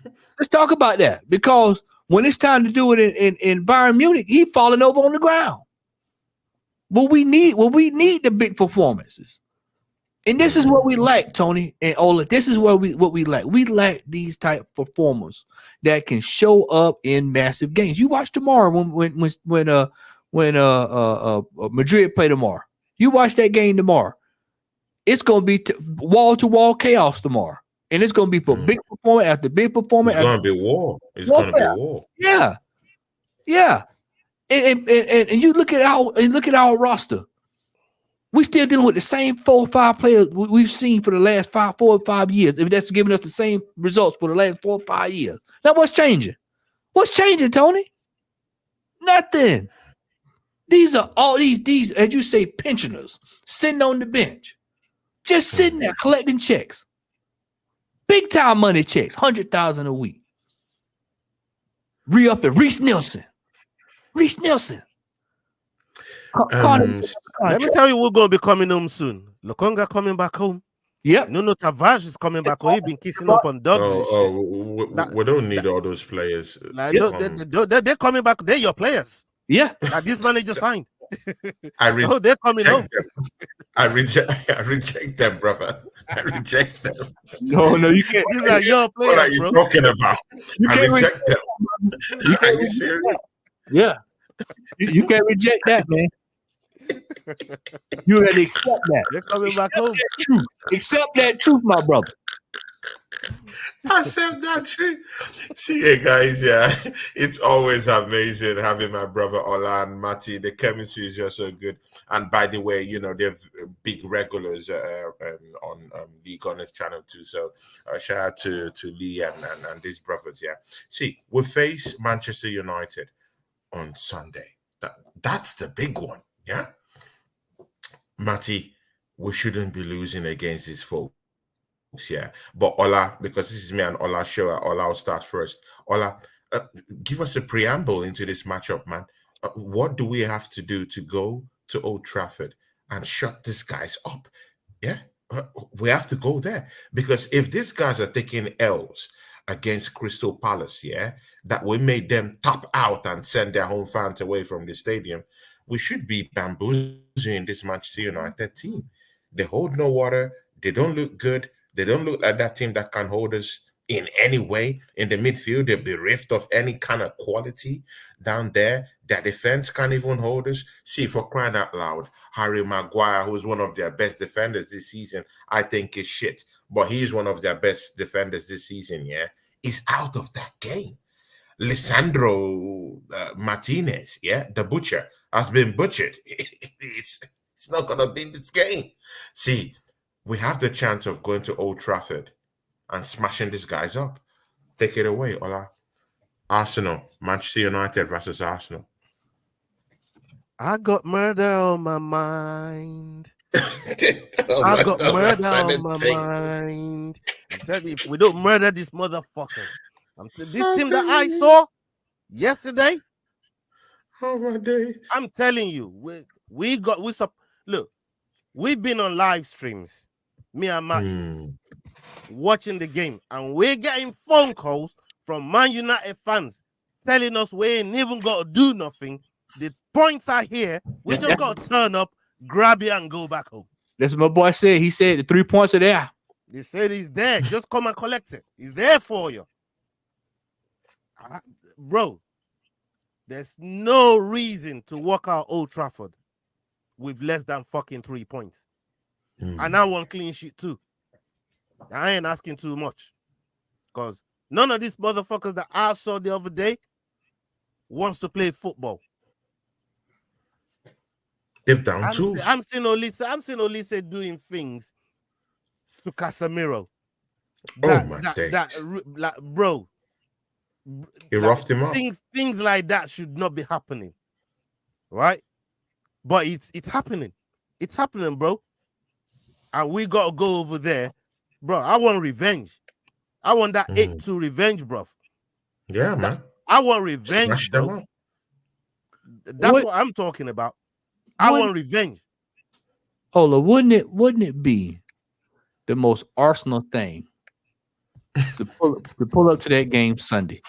Let's talk about that, because when it's time to do it in Bayern Munich, he's falling over on the ground. We need the big performances. And this is what we lack, Tony and Ola. This is what we lack. We lack these type of performers that can show up in massive games. You watch tomorrow when Madrid play tomorrow. You watch that game tomorrow. It's gonna be wall to wall chaos tomorrow, and it's gonna be for big performance after big performance. It's gonna be war. It's gonna be war. Yeah. And you look at our roster. We still dealing with the same 4 or 5 players we've seen for the last 4 or 5 years. If that's giving us the same results for the last 4 or 5 years. Now what's changing? What's changing, Tony? Nothing. These are all these, as you say, pensioners sitting on the bench, just sitting there collecting checks, big time money checks, 100,000 a week. Re-upping Rhys Nelson. Let me tell you, we're going to be coming home soon. Lokonga coming back home. Yep. Nuno Tavares is coming back home. He's been kissing up on dogs. We don't need all those players. They're coming back. They're your players. Yeah. That this manager signed. They're coming home. I reject them, brother. I reject them. No, you can't. These are your players, what are you talking about? I reject them. Are you serious? Yeah. You can't reject that, man. You gotta accept that. They're coming back home. Accept that truth, my brother. Accept that truth. See, hey guys, yeah, it's always amazing having my brother Ola and Matty. The chemistry is just so good. And by the way, they're big regulars on League Honest channel too. So shout out to Lee and these brothers. Yeah. See, we face Manchester United on Sunday. That's the big one. Yeah. Matty, we shouldn't be losing against these folks. Yeah, but Ola, because this is me and Ola's show, Ola will start first. Ola, give us a preamble into this matchup, man. What do we have to do to go to Old Trafford and shut these guys up? Yeah, we have to go there, because if these guys are taking L's against Crystal Palace, yeah, that we made them tap out and send their home fans away from the stadium, we should be bamboozling this Manchester United team. They hold no water. They don't look good. They don't look like that team that can hold us in any way. In the midfield, they're bereft of any kind of quality down there. Their defense can't even hold us. See, for crying out loud, Harry Maguire, who's one of their best defenders this season, I think is shit. But he's one of their best defenders this season, yeah? He's out of that game. Lisandro Martinez, yeah, the butcher, has been butchered. It's not going to be in this game. See, we have the chance of going to Old Trafford and smashing these guys up. Take it away, Ola. Arsenal, Manchester United versus Arsenal. I got murder on my mind. I got murder on my mind. I'm telling you, if we don't murder this motherfucker, this team that I saw yesterday. Oh my days! I'm telling you, look. We've been on live streams, me and Matt, watching the game, and we're getting phone calls from Man United fans telling us we ain't even got to do nothing. The points are here. We just got to turn up, grab it, and go back home. That's what my boy said. He said the 3 points are there. They said he's there. Just come and collect it. He's there for you. Bro, there's no reason to walk out Old Trafford with less than fucking 3 points. And I want clean sheet too. I ain't asking too much. Because none of these motherfuckers that I saw the other day wants to play football. They've down tools. I'm seeing Olise doing things to Casemiro. Bro. He roughed him up. Things like that should not be happening, right? But it's happening. It's happening, bro. And we gotta go over there, bro. I want revenge. I want that 8-2 revenge, bro. Yeah, man. I want revenge, Smash bro. them up. That's what I'm talking about. I want revenge. Ola, wouldn't it be the most Arsenal thing to pull up to that game Sunday?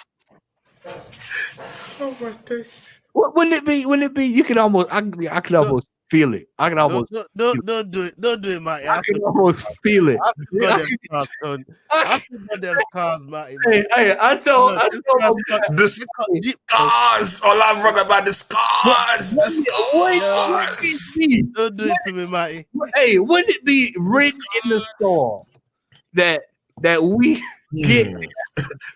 Oh my days. Wouldn't it be? Wouldn't it be? You can almost, I could almost feel it. I can almost don't do it. Don't do it, man. I can almost feel it. I forgot them cars, man. Hey, I told the scars. All I've run about the scars. The scars. Don't do it to me, man. Hey, wouldn't it be written in the storm that we get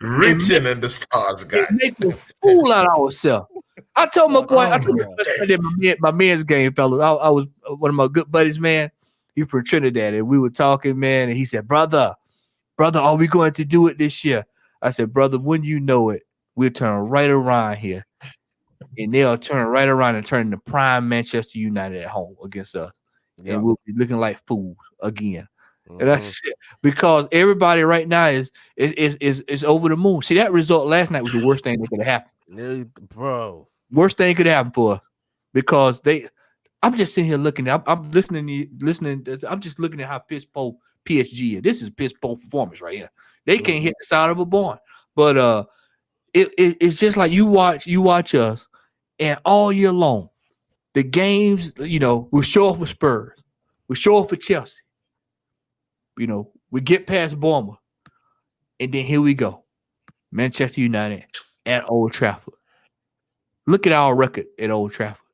written in the stars, guys? Make a fool out of ourselves. I told my boy, my men's game, fellas. I was one of my good buddies, man. He from Trinidad, and we were talking, man. And he said, brother, are we going to do it this year? I said, brother, when you know it, we'll turn right around here, and they'll turn right around and turn the prime Manchester United at home against us, and we'll be looking like fools again. And that's it. Because everybody right now is over the moon. See, that result last night was the worst thing that could have happened, bro. Worst thing could happen for us, because I'm just sitting here looking. I'm listening. I'm just looking at how piss poor PSG is. This is piss poor performance right here. They can't hit the side of a barn. But it's just like you watch us, and all year long, the games, we show off with Spurs, we show off with Chelsea. We get past Bournemouth, and then here we go, Manchester United at Old Trafford. Look at our record at Old Trafford.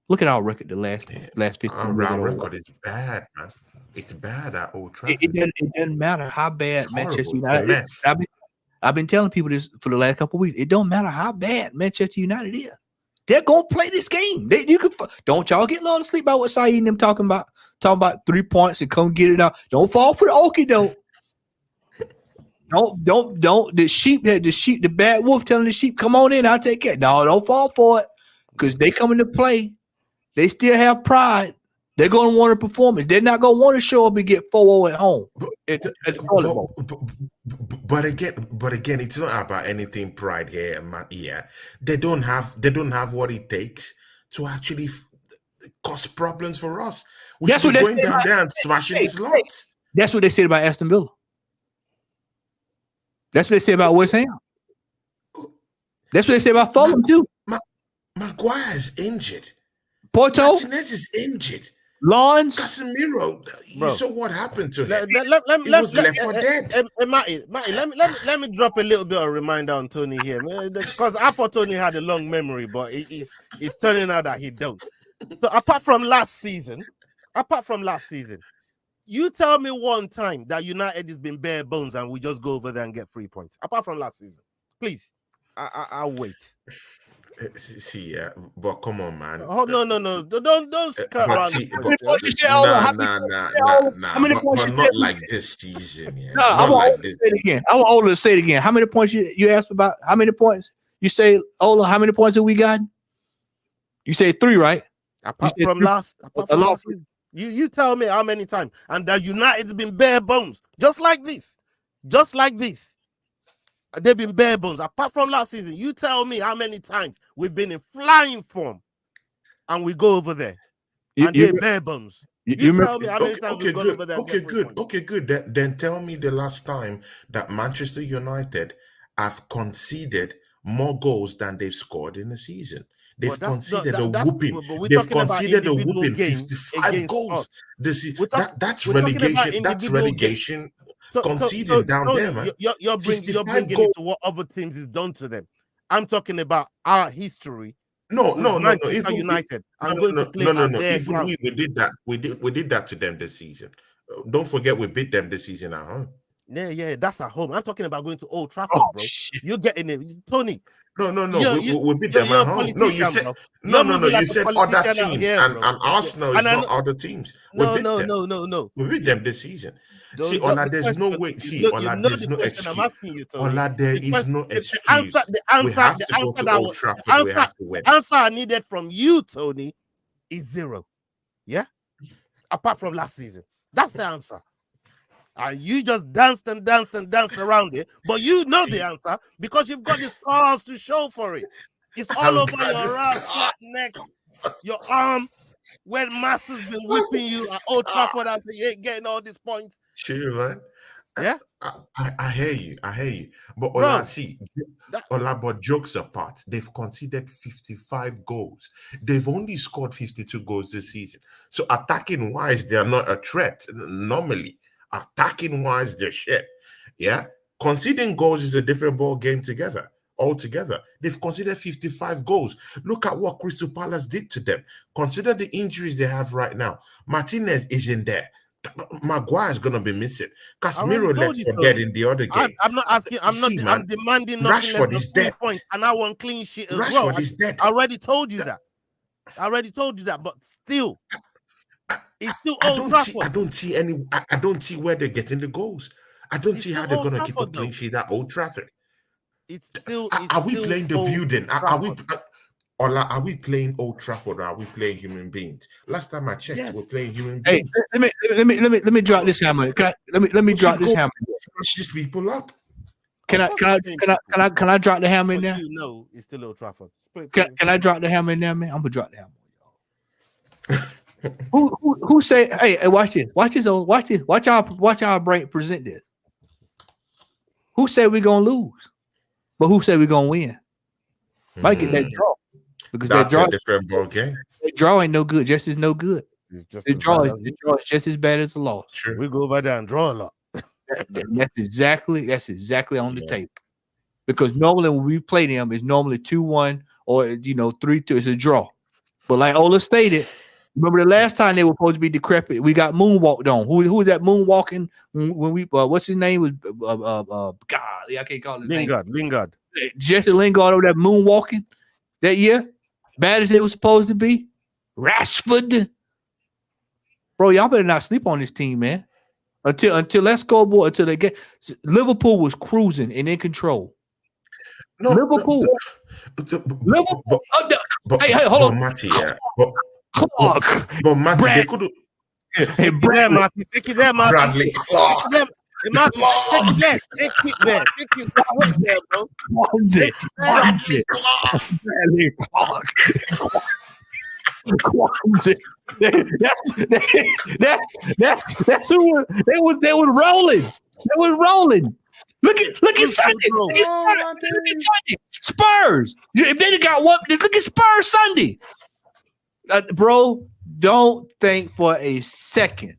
Look at our record the last 15 years. Our record is bad, man. It's bad at Old Trafford. It doesn't matter how bad Manchester United is. I've been telling people this for the last couple of weeks. It don't matter how bad Manchester United is. They're gonna play this game. Don't y'all get lost asleep about what Saeed and them talking about 3 points and come get it out. Don't fall for the okie doke. Don't the bad wolf telling the sheep, come on in, I'll take care. No, don't fall for it, because they come into play. They still have pride. They're going to want a performance. They're not going to want to show up and get 4-0 at home. But again, it's not about anything pride here, man. Yeah, they don't have what it takes to actually cause problems for us. We That's should what be going down there and smashing these lots. That's what they said about Aston Villa. That's what they say about West Ham. That's what they say about Fulham too. Maguire's injured. Porto. Martinez is injured. Lawns. Casemiro. You saw what happened to him. Let me drop a little bit of reminder on Tony here, man, because I thought Tony had a long memory, but it's turning out that he don't. So apart from last season, you tell me one time that United has been bare bones and we just go over there and get 3 points. Apart from last season, please. I'll wait. See, but come on, man. Oh no! Don't skirt around. But not like this season. Yeah. No, I want to say it again. I want Ola to say it again. How many points you asked about? How many points? You say, Ola, how many points have we got? You say 3, right? Apart from last season. You tell me how many times, and that United's been bare bones, just like this. They've been bare bones. Apart from last season, you tell me how many times we've been in flying form, and we go over there, and they're bare bones. You tell me how many times we've gone over there. Okay, good. Then tell me the last time that Manchester United have conceded more goals than they've scored in a season. They've conceded a whooping. They've conceded a whooping 55 goals. That's relegation. That's relegation. Conceding down there, man. You're bringing it to what other teams has done to them. I'm talking about our history. No. Manchester United. Even we did that. We did that to them this season. Don't forget, we beat them this season at home. Yeah, that's at home. I'm talking about going to Old Trafford, bro. Shit. You're getting it, Tony. We beat them you're at a home. No, you politician, said bro. no. You're moving You like a said other politician out teams, here, and bro. Arsenal is And I not other teams. We no, beat no, them. no, no, no. We beat them this season. See, Not Ola, the there's no question. way. You Ola, know there's the no question I'm excuse. asking you, Tony. Ola, there is no The excuse. We have to go to Old Trafford. We have to win. The answer I needed from you, Tony, is 0. Yeah? Apart from last season. That's the answer. And you just danced around it. But you know the answer because you've got the scars to show for it. It's all over your ass, neck, your arm. When Massa's been whipping you at Old Trafford and say you ain't getting all these points. True, man. Yeah? I hear you. But Ola, but jokes apart, they've conceded 55 goals. They've only scored 52 goals this season. So attacking wise, they are not a threat. Normally, attacking wise, they're shit. Yeah. Conceding goals is a different ball game altogether. They've conceded 55 goals. Look at what Crystal Palace did to them. Consider the injuries they have right now. Martinez isn't there. Maguire's gonna be missing. Casemiro, let's forget in the other game. I'm not asking. I'm demanding nothing less than 3 points, and I want clean sheet as well. Rashford is dead. I already told you that. But still, it's still Old Trafford. I don't see where they're getting the goals. I don't see how they're gonna keep a clean sheet at Old Trafford. Are we playing the building? Are we playing Old Trafford or are we playing human beings? Last time I checked, we're playing human beings. Hey, let me drop this hammer. Let me drop this hammer. Smash these people up. Can I drop the hammer in there? You know, it's still Old Trafford. Can I drop the hammer in there, man? I'm gonna drop the hammer, y'all. who say? Hey, watch this. Watch this. Watch our brain present this. Who said we're gonna lose? But who said we're gonna win? Might get that draw. Because that's that draw, a different ball game. That draw ain't no good. Just as no good. The draw is just as bad as the loss. Sure. We go over there and draw a lot. That's exactly on the table. Because normally when we play them, it's normally 2-1 or 3-2. It's a draw. But like Ola stated, remember the last time they were supposed to be decrepit, we got moonwalked on. Who was that moonwalking when we what's his name was golly, I can't call his name. Lingard. Jesse Lingard over that moonwalking that year. Bad as it was supposed to be. Rashford. Bro, y'all better not sleep on this team, man. Until that scoreboard, until they get Liverpool was cruising and in control. No, Liverpool. Hey, hold on. Matty, but Matty, they could have. Hey, Matty, take it there, Matty. Bradley Clark. Matty, take it there. Take it there. Take it there, bro. Bradley Clark. That's who they were rolling. They were rolling. Look at Sunday. Look at Sunday. Spurs. If they got one, look at Spurs Sunday. Bro, don't think for a second.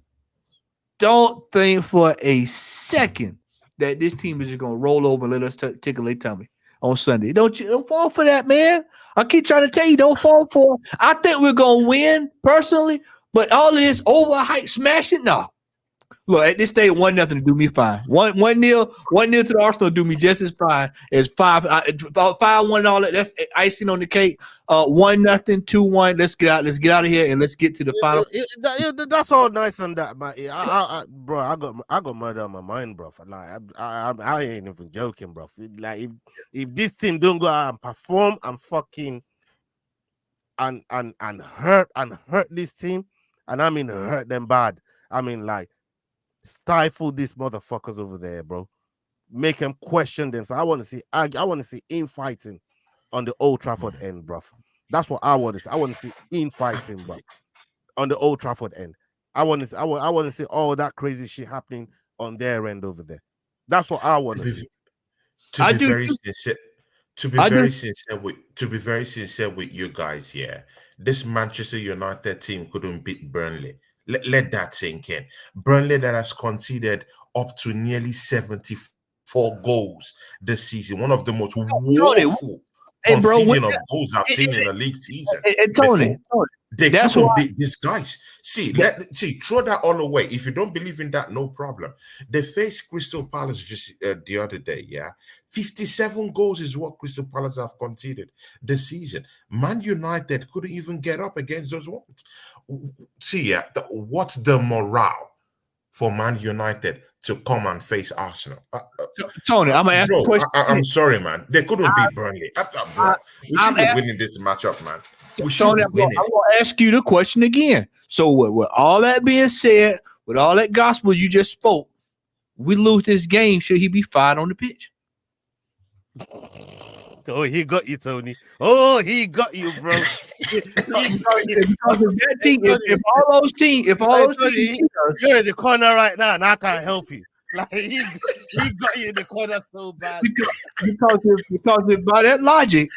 Don't think for a second that this team is just gonna roll over and let us tickle their tummy on Sunday. Don't fall for that, man. I keep trying to tell you, don't fall for it. I think we're gonna win personally, but all of this overhype smashing, no. Look, at this stage, 1-0 to do me fine. 1-0 to the Arsenal do me just as fine as 5-1 and all that. That's icing on the cake. 1-0, 2-1. Let's get out of here and let's get to the final. That's all nice and that, but bro, I got murder on my mind, bro. Like I ain't even joking, bro. Like if this team don't go out and perform and fucking and hurt this team, and I mean hurt them bad. I mean like. Stifle these motherfuckers over there, bro. Make them question them. So I want to see infighting on the Old Trafford end, bro. That's what I want to see. I want to see infighting, bro, on the Old Trafford end. I want to see all that crazy shit happening on their end over there. That's what I want to see. To be very sincere with you guys, yeah. This Manchester United team couldn't beat Burnley. Let that sink in. Burnley that has conceded up to nearly 74 goals this season. One of the most woeful conceding of goals I've seen in a league season. Tony, that's what these guys. Throw that all away. If you don't believe in that, no problem. They faced Crystal Palace just the other day, yeah. 57 goals is what Crystal Palace have conceded this season. Man United couldn't even get up against those ones. See, what's the morale for Man United to come and face Arsenal? Tony, I'm gonna ask you a question. I'm sorry, man. They couldn't beat Burnley. Bro, we should be winning this matchup, man. We should Tony, be winning. I'm gonna ask you the question again. So, with all that being said, with all that gospel you just spoke, we lose this game. Should he be fired on the pitch? Oh, he got you, Tony. Oh, he got you, bro. Because that team, if all those teams, you're in the corner right now, and I can't help you. Like he got you in the corner so bad. Because by that logic,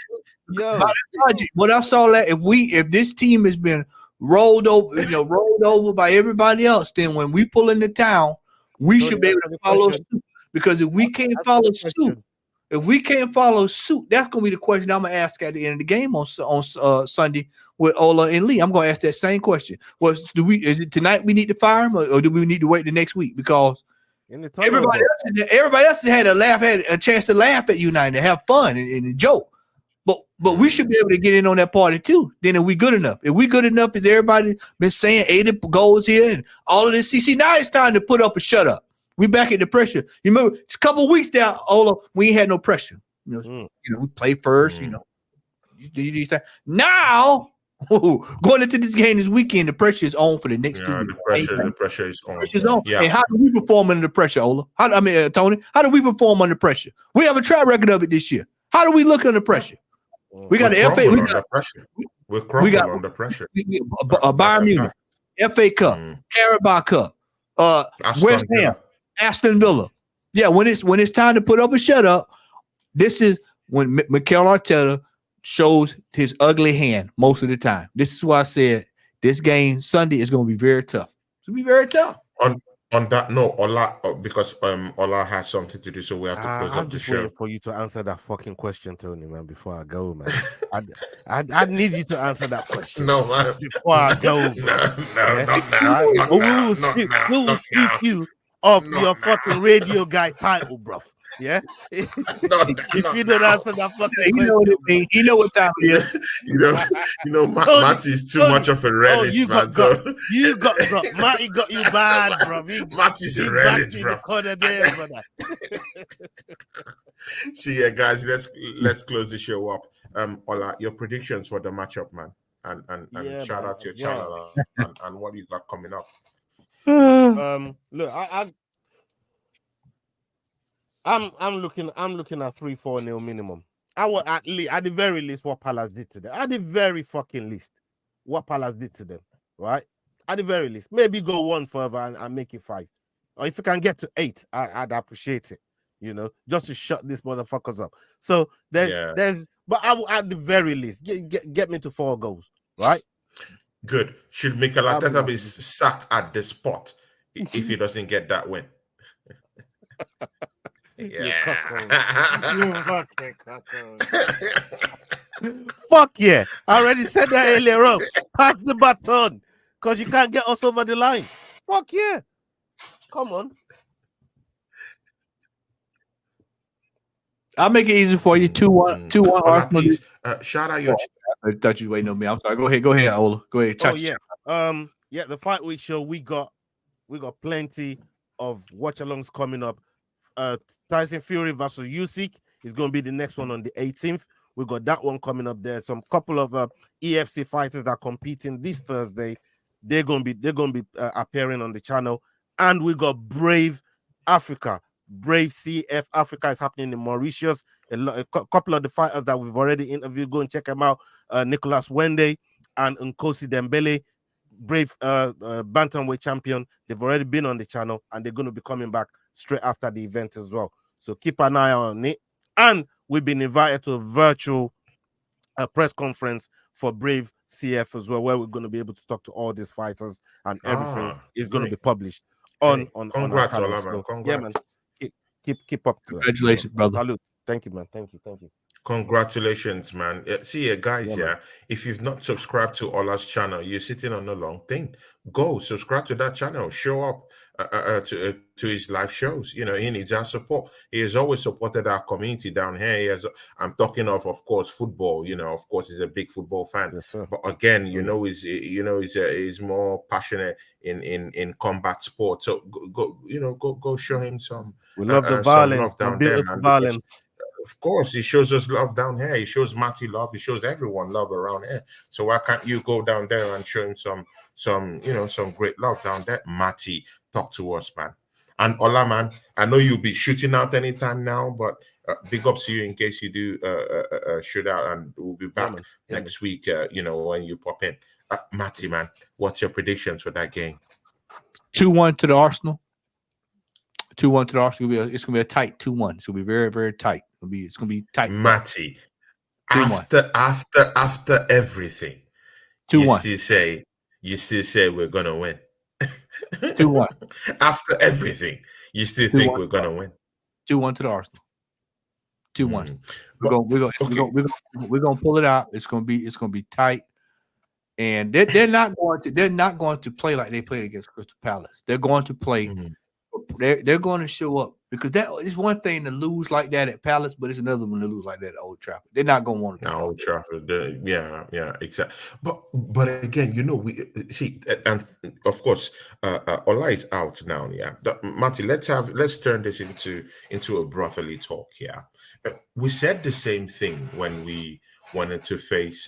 what I saw that if this team has been rolled over by everybody else, then when we pull in the town, we should be able to follow suit. Because if we can't follow suit, that's gonna be the question I'm gonna ask at the end of the game on Sunday with Ola and Lee. I'm gonna ask that same question. Is it tonight we need to fire him, or do we need to wait the next week? Because everybody else had a chance to laugh at United and have fun and joke. But we should be able to get in on that party too. Then if we good enough, as everybody been saying 80 goals here and all of this. See, now it's time to put up or shut up. We back at the pressure. You remember a couple of weeks down, Ola, we ain't had no pressure. We played first. Now going into this game this weekend, the pressure is on for the next 2 weeks. The pressure is on. Yeah. And how do we perform under pressure, Ola? Tony, how do we perform under pressure? We have a track record of it this year. How do we look under pressure? We got the FA. We crumble under pressure. Bayern Munich, FA Cup, Carabao Cup, West Ham, Aston Villa. Yeah, when it's time to put up or shut up, this is when Mikel Arteta shows his ugly hand most of the time. This is why I said this game Sunday is going to be very tough. It's going to be very tough. On that note, Ola, because Ola has something to do, so we have to close up the show. I'm just waiting for you to answer that fucking question, Tony, man, before I go, man. I need you to answer that question. No, man. Before I go. We will speak you of your fucking radio guy title, bro. Yeah? If you don't answer that fucking question. You know what it means. You know what time it is. Matty is too much of a realist, man. You got, bro. Matty got you bad, bro. Matty's a realist, bro. There, brother. See, yeah, guys, let's close the show up. Ola, your predictions for the matchup, man. And shout out to your channel and what you got coming up. Look, I'm looking at 3-4-0 minimum. I want at the very least what Palace did to them. At the very fucking least, what Palace did to them, right? At the very least, maybe go one further and make it 5, or if you can get to 8, I'd appreciate it. Just to shut these motherfuckers up. So but I will at the very least get me to 4 goals, right? Good. Should Mikel Arteta be sacked at the spot if he doesn't get that win? Fuck yeah. I already said that earlier on. Pass the baton. Because you can't get us over the line. Fuck yeah. Come on. I'll make it easy for you. 2-1 Arsenal. Shout out your I thought you were waiting on me. I'm sorry. Go ahead, Ola. Go ahead. The Fight Week show, we got plenty of watch-alongs coming up. Tyson Fury versus Usyk is going to be the next one on the 18th. We got that one coming up there. Some couple of EFC fighters that are competing this Thursday. They're going to be appearing on the channel. And we got Brave Africa. Brave CF Africa is happening in Mauritius. A couple of the fighters that we've already interviewed, go and check them out. Nicholas Wende and Nkosi Dembele, Brave bantamweight champion. They've already been on the channel and they're going to be coming back straight after the event as well. So keep an eye on it. And we've been invited to a virtual press conference for Brave CF as well, where we're going to be able to talk to all these fighters and everything is going to be published on Congrats, our channel. Congrats. Yeah, man. Keep up to Congratulations, brother. Salute. Thank you, man. Thank you. Congratulations, man. See, guys, Yeah, man. if you've not subscribed to Ola's channel, you're sitting on a long thing. Go subscribe to that channel. Show up to his live shows. He needs our support. He has always supported our community down here. I'm talking of course, football. Of course, he's a big football fan. Yes, sir. But again, he's more passionate in combat sport. So go show him some We love the some violence. love down I'm there, built for man. violence. Of course, he shows us love down here. He shows Matty love. He shows everyone love around here. So why can't you go down there and show him some great love down there? Matty, talk to us, man. And Ola, man, I know you'll be shooting out anytime now, but big up to you in case you do shoot out, and we'll be back next week. When you pop in, Matty, man, what's your predictions for that game? 2-1 to the Arsenal. 2-1 to the Arsenal. It's gonna be a tight 2-1. It's gonna be very, very tight. It's gonna be tight. Matty, 2-1. after everything, 2-1. You still say we're gonna win. 2-1. After everything, you still think we're gonna win. 2-1 to the Arsenal. 2-1. We're gonna pull it out. It's gonna be tight. And they're not going to play like they played against Crystal Palace. They're going to play. They're going to show up, because that is one thing to lose like that at Palace, but it's another one to lose like that at Old Trafford. They're not going to want to. Old Trafford, yeah, exactly. But again, we see, and of course, Ola is out now. Yeah, Matty, let's turn this into a brotherly talk. Yeah, we said the same thing when we wanted to face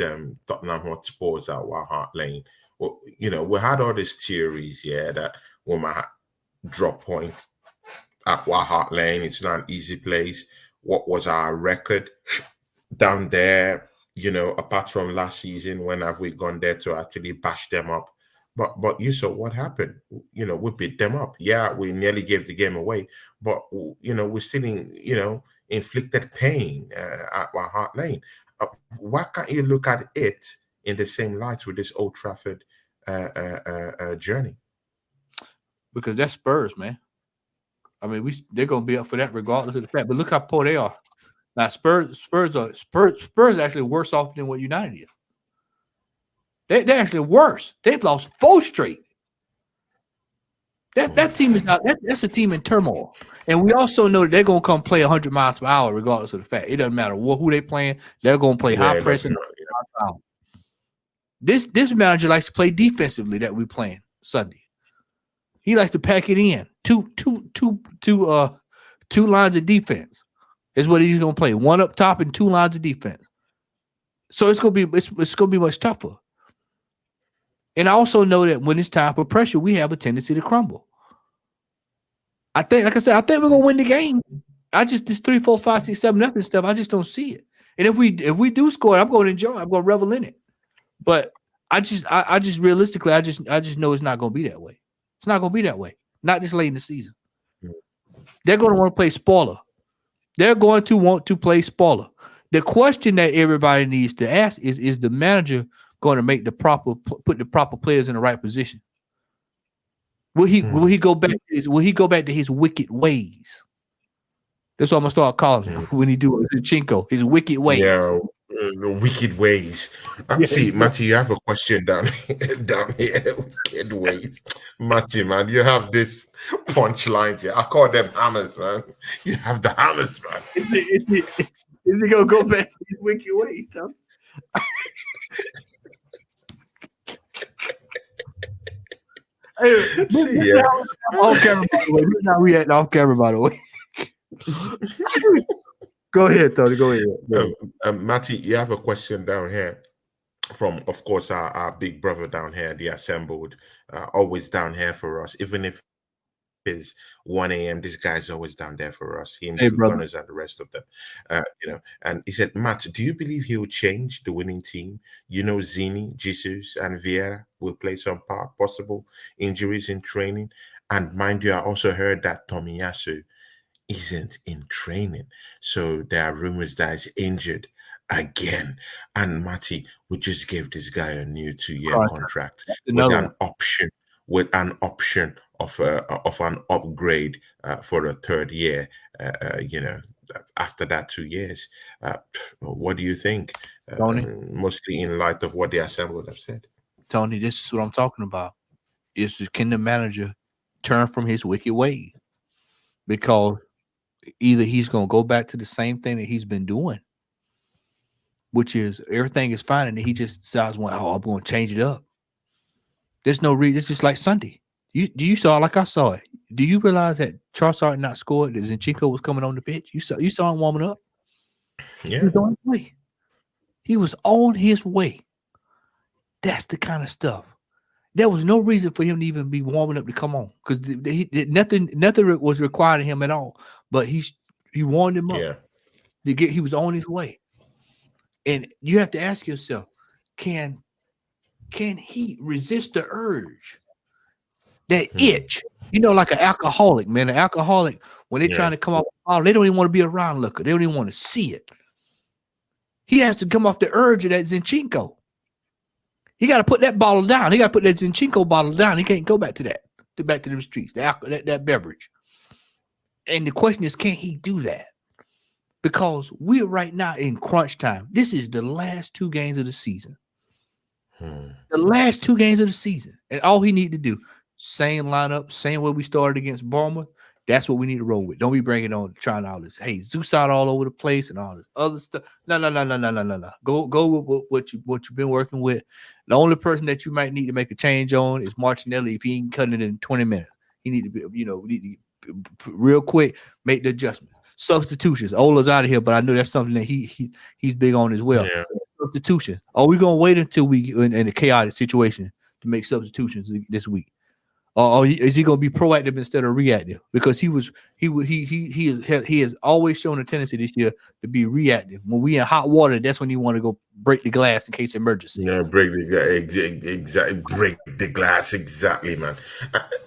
Tottenham Hotspurs at Hart Lane. Well, we had all these theories, that we might drop point at Hart Lane. It's not an easy place. What was our record down there? Apart from last season, when have we gone there to actually bash them up? But you saw what happened. We beat them up. Yeah, we nearly gave the game away, but we still inflicted pain at Hart Lane. Why can't you look at it in the same light with this Old Trafford journey? Because that's Spurs, man. I mean, they're going to be up for that regardless of the fact. But look how poor they are. Now, Spurs are actually worse off than what United is. They're actually worse. They've lost 4 straight. That team is not. That's a team in turmoil. And we also know that they're going to come play 100 miles per hour regardless of the fact. It doesn't matter who they playing. They're going to play high pressing. This manager likes to play defensively that we playing Sunday. He likes to pack it in. Two lines of defense is what he's gonna play. 1 up top and 2 lines of defense. So it's gonna be much tougher. And I also know that when it's time for pressure, we have a tendency to crumble. I think we're gonna win the game. This 3, 4, 5, 6, 7, nothing stuff. I just don't see it. And if we do score, I'm gonna enjoy it. I'm gonna revel in it. But I just realistically, I just know it's not gonna be that way. It's not going to be that way. Not this late in the season. They're going to want to play spoiler. They're going to want to play spoiler. The question that everybody needs to ask is the manager going to put the proper players in the right position? Will he go back to his wicked ways? That's what I'm gonna start calling him when he do Zinchenko, his wicked ways. Yeah, the wicked ways. See, Matty, you have a question down here. Wicked ways, Matty, man. You have this punchlines here. I call them hammers, man. You have the hammers, man. Is he gonna go back to his wicked ways, Tom? See, yeah. Off camera, by the way. This is how we at off camera, by the way. Go ahead, Tony. Go ahead. Matty, you have a question down here from, of course, our big brother down here, the assembled, always down here for us. Even if it's 1 a.m., this guy's always down there for us. Him, hey, Gunners, and the rest of them. And he said, Matt, do you believe he will change the winning team? Zini, Jesus, and Vieira will play some part, possible injuries in training. And mind you, I also heard that Tomiyasu isn't in training, so there are rumors that he's injured again. And Matty, we just gave this guy a new 2-year contract with an option of an upgrade for a 3rd year. after that 2 years. What do you think? Tony? Mostly in light of what the Assembly have said. Tony, this is what I'm talking about. Can the manager turn from his wicked ways? Because either he's going to go back to the same thing that he's been doing, which is everything is fine, and then he just decides, well, I'm going to change it up. There's no reason. It's just like Sunday. You saw it like I saw it. Do you realize that Trossard not scored? That Zinchenko was coming on the pitch. You saw him warming up. Yeah, He was on his way. He was on his way. That's the kind of stuff. There was no reason for him to even be warming up to come on, because nothing was required of him at all. But he warmed him up. yeah. He was on his way. And you have to ask yourself, can he resist the urge? That itch, like an alcoholic, man. An alcoholic, when they're trying to come off the bottle, they don't even want to be around liquor. They don't even want to see it. He has to come off the urge of that Zinchenko. He got to put that bottle down. He got to put that Zinchenko bottle down. He can't go back to that, back to them streets, that beverage. And the question is, can he do that? Because we're right now in crunch time. This is the last 2 games of the season. The last 2 games of the season. And all he need to do, same lineup, same way we started against Bournemouth. That's what we need to roll with. Don't be bringing on trying all this. Hey, Zeus out all over the place and all this other stuff. No. Go with what you've been working with. The only person that you might need to make a change on is Martinelli. If he ain't cutting it in 20 minutes, he need to be, we need to real quick make the adjustment. Substitutions. Ola's out of here, but I know that's something that he's big on as well. Yeah. Substitutions. Are we gonna wait until we in a chaotic situation to make substitutions this week? Or is he going to be proactive instead of reactive? Because he has always shown a tendency this year to be reactive. When we in hot water, that's when you want to go break the glass in case of emergency. Yeah, break the glass, exactly, man.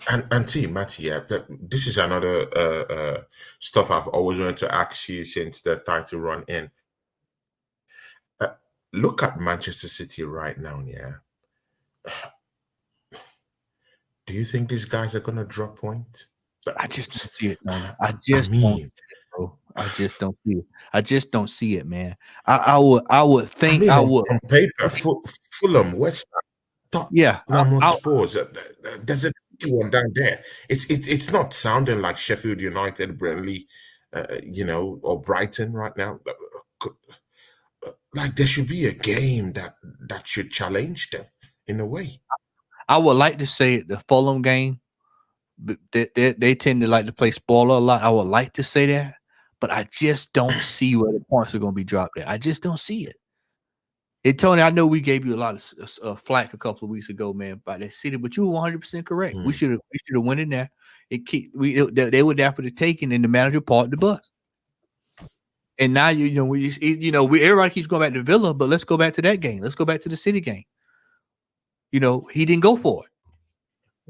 And see, Matty, this is another stuff I've always wanted to ask you since the title run in. Look at Manchester City right now, yeah. Do you think these guys are gonna drop points? I just don't see it, man. I just don't see it, bro. I just don't see it. I just don't see it, man. I would think I would. On paper, Fulham, West Ham, Spurs. There's a one down there. It's not sounding like Sheffield United, Burnley, or Brighton right now. Like there should be a game that should challenge them in a way. I would like to say the Fulham game, but they tend to like to play spoiler a lot. I would like to say that, but I just don't see where the points are going to be dropped at. I just don't see it. And Tony, I know we gave you a lot of flack a couple of weeks ago, man, by that City, but you were 100% correct. We should have went in there. They were there for the taking, and the manager parked the bus. And now everybody keeps going back to Villa, but let's go back to that game. Let's go back to the City game. He didn't go for it.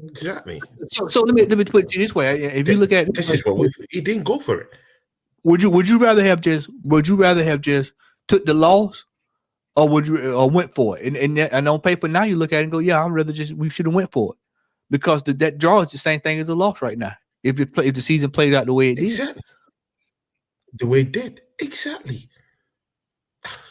Exactly. So let me put it this way. If you look at this, is what he didn't go for it. Would you rather have just took the loss, or went for it? And on paper now you look at it and go, yeah, I'd rather we should have went for it, because that draw is the same thing as a loss right now. If the season plays out the way it did, exactly the way it did, exactly.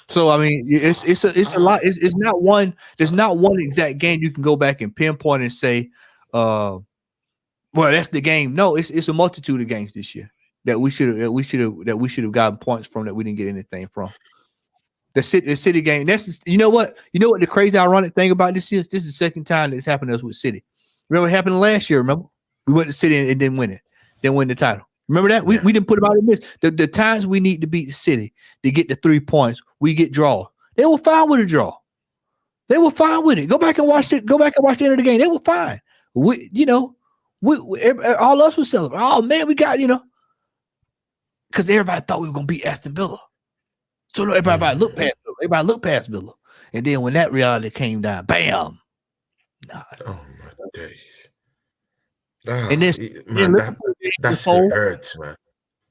So I mean, it's a lot. It's not one. There's not one exact game you can go back and pinpoint and say, well, that's the game. No, it's a multitude of games this year that we should have gotten points from that we didn't get anything from. The City game. That's what the crazy ironic thing about this is. This is the second time that's happened to us with City. Remember what happened last year? Remember we went to City and didn't win it. Didn't win the title. Remember that? We didn't put them out in this. The times we need to beat the City to get the 3 points, we get draw. They were fine with a draw. They were fine with it. Go back and watch it. Go back and watch the end of the game. They were fine. We all us was celebrating. Oh man, we got because everybody thought we were gonna beat Aston Villa. So everybody looked past Villa. Everybody looked past Villa. And then when that reality came down, bam. Nah. Oh my days. And this that shit hurts, man.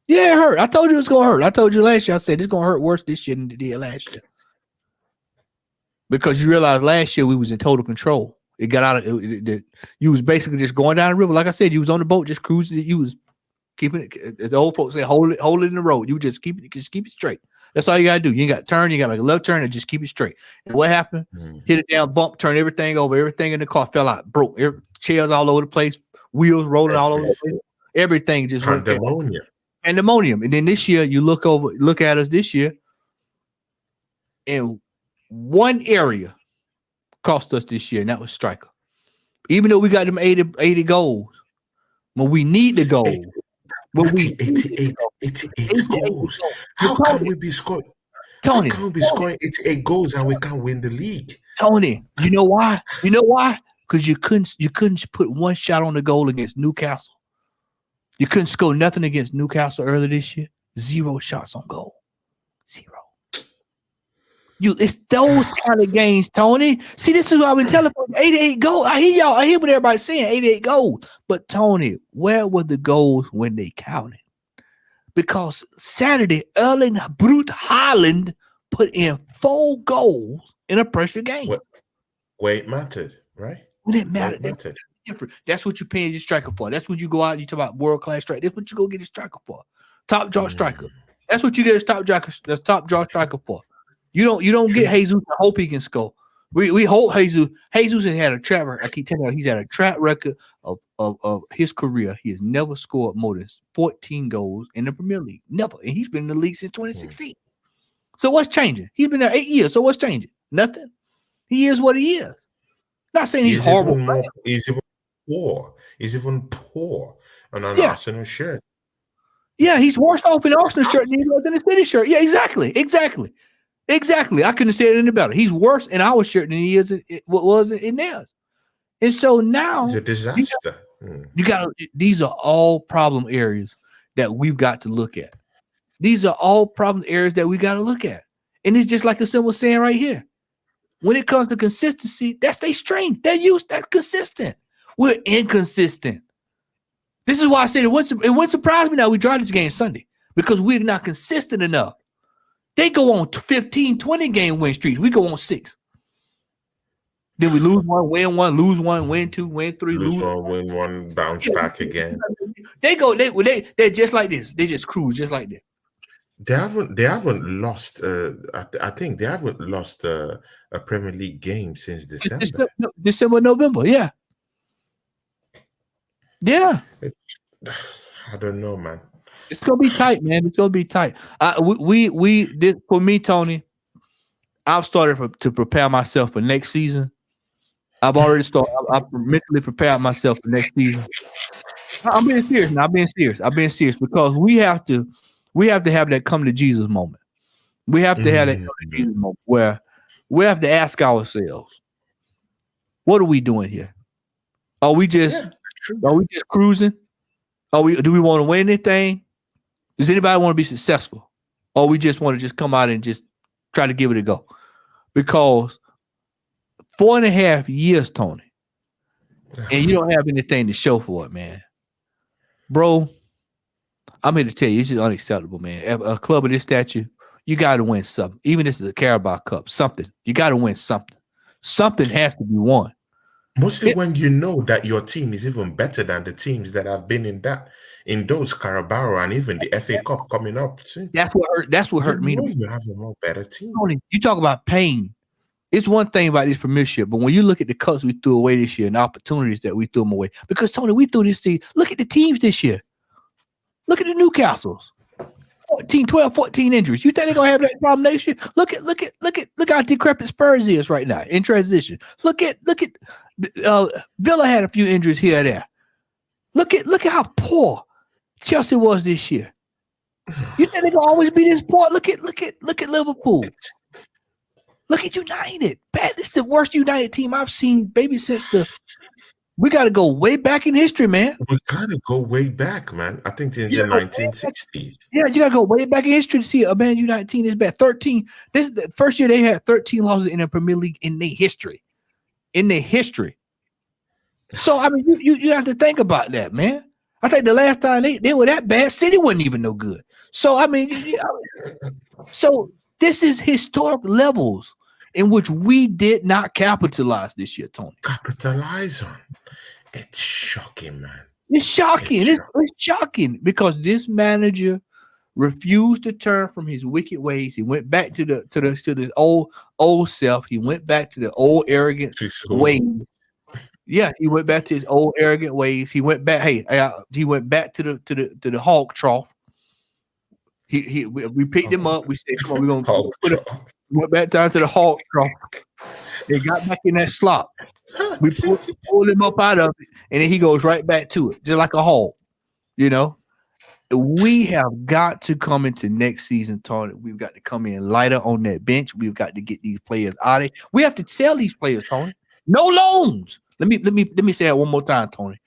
Yeah, it hurt. I told you it's gonna hurt. I told you last year. I said it's gonna hurt worse this year than it did last year, because you realize last year we was in total control. It got out of you was basically just going down the river. Like I said, you was on the boat just cruising. You was Keeping it, as the old folks say, hold it in the road. You just keep it straight. That's all you gotta do. You ain't got to turn. You got to make a left turn and just keep it straight. And what happened? Hit it down, bump, turn everything over. Everything in the car fell out, broke. Chairs all over the place, wheels rolling all over the place. Everything just went pandemonium. Pandemonium. And then this year, you look at us this year, and one area cost us this year, and that was striker. Even though we got them 80 goals, but we need the goals. But we 88 goals. How can we be scoring? Tony, how can we be scoring 88 goals and we can't win the league? Tony, you know why? You know why? Because you couldn't put one shot on the goal against Newcastle. You couldn't score nothing against Newcastle earlier this year. 0 shots on goal. 0. It's those kind of games, Tony. See, this is what I've been telling you. 88 goals. I hear y'all. I hear what everybody's saying. 88 goals. But Tony, where were the goals when they counted? Because Saturday, Erling Brute Haaland put in 4 goals in a pressure game. Where it mattered, right? It didn't matter. Different. That's what you're paying your striker for. That's what you go out and you talk about world-class striker. That's what you go get a striker for. Top draw striker. That's what you get a top draw striker for. You don't get Jesus and hope he can score. We hope Jesus has had a track record. I keep telling you, he's had a track record of his career. He has never scored more than 14 goals in the Premier League. Never. And he's been in the league since 2016. So what's changing? He's been there 8 years. So what's changing? Nothing. He is what he is. Not saying he's horrible. He's even poor. He's even poor on an Arsenal shirt. Yeah, he's worse off in Arsenal shirt than he was in the City shirt. Yeah, exactly. I couldn't say it any better. He's worse in our shirt than he is what was in theirs. And so now it's a disaster. You got these are all problem areas that we've got to look at. These are all problem areas that we got to look at. And it's just like a simple saying right here. When it comes to consistency, that's their strength. That's consistent. We're inconsistent. This is why I said it wouldn't surprise me now we drive this game Sunday because we're not consistent enough. They go on 15, 20 game win streaks. We go on 6. Then we lose 1, win 1, lose 1, win 2, win 3, lose 1, win 1, bounce back again. They're just like this. They just cruise just like this. They haven't lost. I think they haven't lost a Premier League game since December, November. Yeah. I don't know, man. It's gonna be tight, man. It's gonna be tight. We did for me, Tony. I've started to prepare myself for next season. I've already started. I've mentally prepared myself for next season. I'm being serious now. I've been serious because we have to have that come to Jesus moment. We have to have that come to Jesus moment where we have to ask ourselves, what are we doing here? Are we just cruising? Do we want to win anything? Does anybody want to be successful? Or we just want to just come out and just try to give it a go? Because 4.5 years, Tony, and you don't have anything to show for it, man. Bro, I'm here to tell you, it's just unacceptable, man. A club of this stature, you got to win something. Even if it's a Carabao Cup, something. You got to win something. Something has to be won. Mostly when you know that your team is even better than the teams that have been in those Carabao and even the FA Cup coming up too. That's what hurt me. You have a more better team. You talk about pain. It's one thing about this Premiership, but when you look at the cups we threw away this year and the opportunities that we threw them away, because Tony, we threw this season. Look at the teams this year. Look at the Newcastles. 14 injuries. You think they're gonna have that problem next year? Look how decrepit Spurs is right now in transition. Look at Villa had a few injuries here and there. Look at how poor Chelsea was this year. You think they're gonna always be this poor? Look at Liverpool. Look at United. It's the worst United team I've seen, baby, since we got to go way back in history, man. We got to go way back, man. I think in the 1960s. Yeah, you got to go way back in history to see a Man United team is bad. 13. This is the first year they had 13 losses in the Premier League in their history. So, I mean, you have to think about that, man. I think the last time they were that bad, City wasn't even no good. So, I mean, so this is historic levels in which we did not capitalize this year, Tony. Capitalize on. It's shocking, man. It's shocking. It's shocking because this manager refused to turn from his wicked ways. He went back to the old self. He went back to the old arrogant ways. Yeah, he went back to his old arrogant ways. He went back. He went back to the hog trough. We picked him up. We said, "Come on, we're gonna put it." Went back down to the hog trough. They got back in that slop. We pulled him up out of it, and then he goes right back to it, just like a hog. You know, we have got to come into next season, Tony. We've got to come in lighter on that bench. We've got to get these players out of it. We have to sell these players, Tony. No loans. Let me say that one more time, Tony.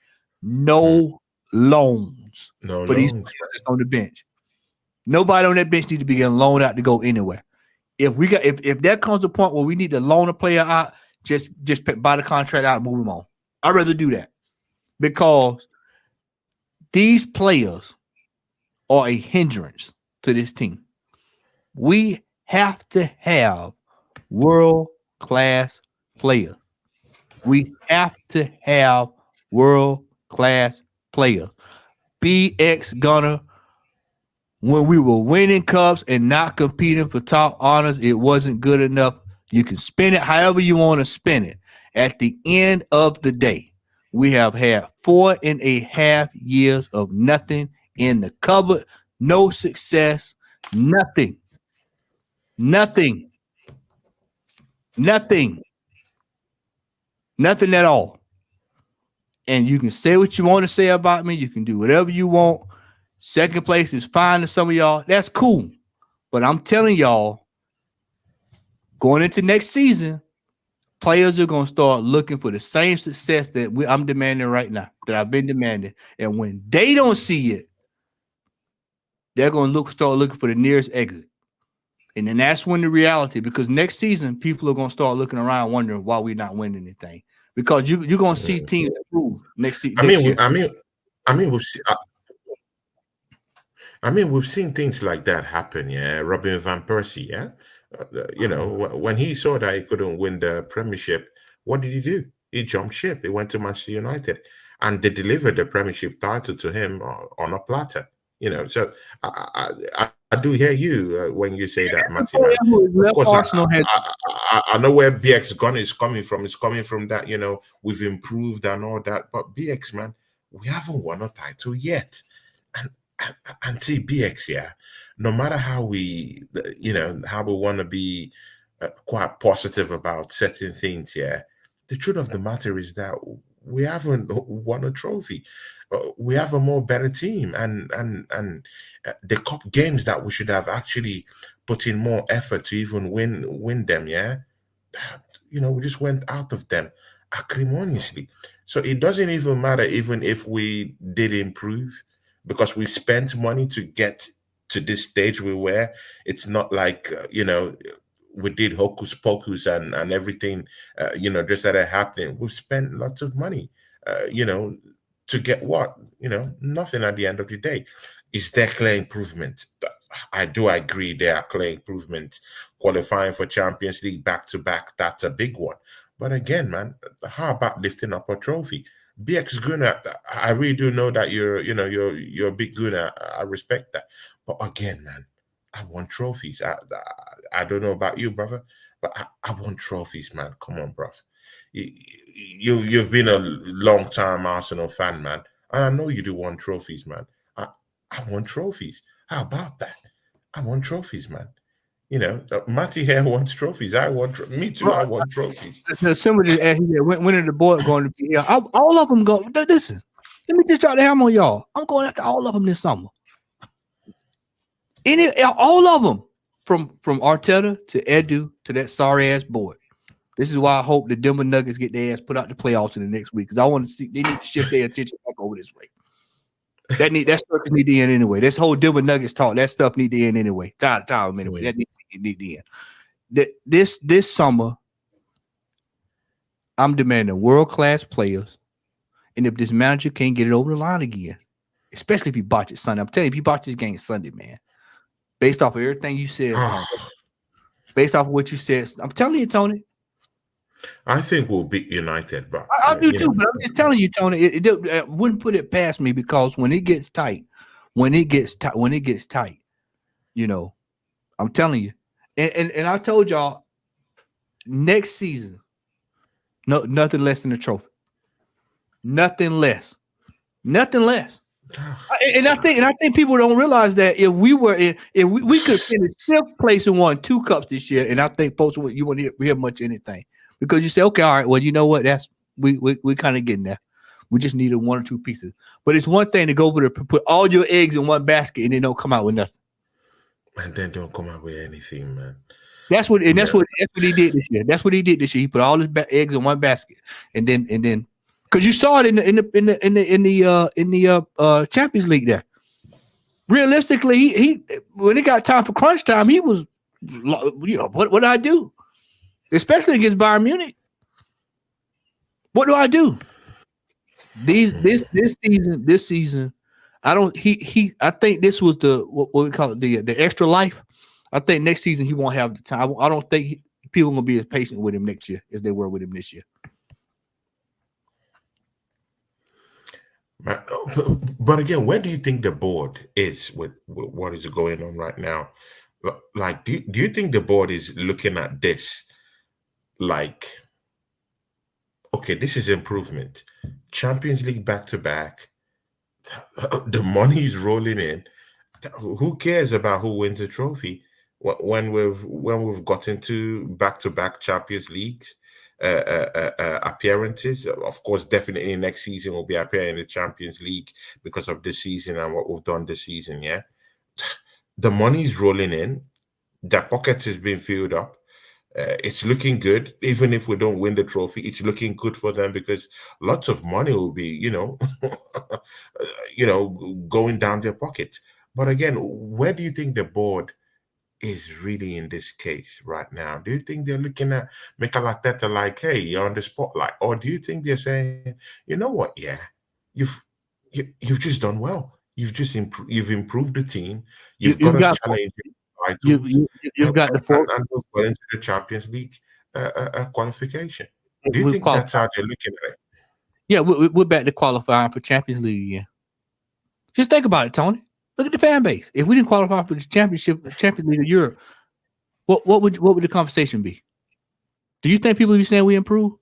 No loans for these players on the bench. Nobody on that bench needs to be getting loaned out to go anywhere. If that comes to a point where we need to loan a player out, just buy the contract out and move him on. I'd rather do that because these players are a hindrance to this team. We have to have world-class players. We have to have world-class players. BX Gunner, when we were winning cups and not competing for top honors, it wasn't good enough. You can spin it however you want to spin it. At the end of the day, we have had 4.5 years of nothing in the cupboard, no success, nothing at all. And you can say what you want to say about me. You can do whatever you want. Second place is fine to some of y'all. That's cool. But I'm telling y'all, going into next season, players are going to start looking for the same success that I'm demanding right now, that I've been demanding. And when they don't see it, they're going to start looking for the nearest exit. And then that's when the reality, because next season, people are going to start looking around wondering why we're not winning anything. Because you're going to see teams improve next season. We've seen things like that happen. Yeah, Robin van Persie. Yeah, when he saw that he couldn't win the Premiership, what did he do? He jumped ship. He went to Manchester United, and they delivered the Premiership title to him on a platter. So I do hear you when you say that, Matthew. Of course, I know where BX Gun is coming from. It's coming from that, we've improved and all that. But BX, man, we haven't won a title yet. And see, BX, yeah, no matter how we want to be quite positive about certain things, yeah, the truth of the matter is that we haven't won a trophy. We have a more better team, and the cup games that we should have actually put in more effort to even win them. Yeah, we just went out of them acrimoniously. So it doesn't even matter even if we did improve, because we spent money to get to this stage we were. It's not like we did hocus pocus and everything just started happening. We've spent lots of money to get what? Nothing at the end of the day. Is there clear improvement? I do agree there are clear improvements. Qualifying for Champions League back-to-back, that's a big one. But again, man, how about lifting up a trophy? BX Guna, I really do know that you're a big Guna. I respect that. But again, man, I want trophies. I don't know about you, brother, but I want trophies, man. Come on, bro. You've been a long time Arsenal fan, man, and I know you do want trophies, man. I want trophies. How about that? I want trophies, man. Matty here wants trophies. Me too. I want trophies. Somebody just asked me, when are the boys going to be here? All of them go. Listen, let me just drop the hammer on y'all. I'm going after all of them this summer. All of them, from Arteta to Edu to that sorry ass boy. This is why I hope the Denver Nuggets get their ass put out the playoffs in the next week, because I want to see they need to shift their attention back over this way. That stuff need to end anyway. This whole Denver Nuggets talk, that stuff need to end anyway. Tired of them anyway. That need to end. This summer, I'm demanding world-class players. And if this manager can't get it over the line again, especially if he botched it Sunday, I'm telling you, if he botched this game Sunday, man, based off of everything you said, based off of what you said, I'm telling you, Tony, I think we'll beat United, but I do too. But I'm just telling you, Tony, it wouldn't put it past me, because when it gets tight, you know, I'm telling you, and I told y'all, next season, nothing less than a trophy, nothing less. And I think people don't realize that if we could finish 5th place and won 2 cups this year, and I think folks you wouldn't hear much anything, because you say, okay, all right, well, you know what, that's we kind of getting there. We just needed 1 or 2 pieces. But it's one thing to go over to put all your eggs in one basket and then don't come out with nothing. And then don't come out with anything, man. That's what he did this year. That's what he did this year. He put all his eggs in one basket, and then because you saw it in the Champions League there. Realistically, he when it got time for crunch time, he was, what do I do? Especially against Bayern Munich. What do I do? This season, I think this was what we call it, the extra life. I think next season he won't have the time. I don't think people are gonna be as patient with him next year as they were with him this year. But again, where do you think the board is with what is going on right now? Like, do you think the board is looking at this like, okay, this is improvement, Champions League back-to-back, the money is rolling in, who cares about who wins the trophy when we've gotten to back-to-back Champions Leagues appearances? Of course, definitely next season we'll be appearing in the Champions League because of this season and what we've done this season. Yeah, the money's rolling in, their pockets is being filled up. It's looking good. Even if we don't win the trophy, it's looking good for them, because lots of money will be, going down their pockets. But again, where do you think the board is really in this case right now? Do you think they're looking at Mikel Arteta like, hey, you're on the spotlight? Or do you think they're saying, you know what, yeah, you've just done well. You've improved the team. You've got us challenging. You've got the fourth, and we've got into the Champions League qualification. Do you think that's how they're looking at it? Yeah, we're back to qualifying for Champions League again. Just think about it, Tony. Look at the fan base. If we didn't qualify for the Champions League of Europe, what would the conversation be? Do you think people would be saying we improve?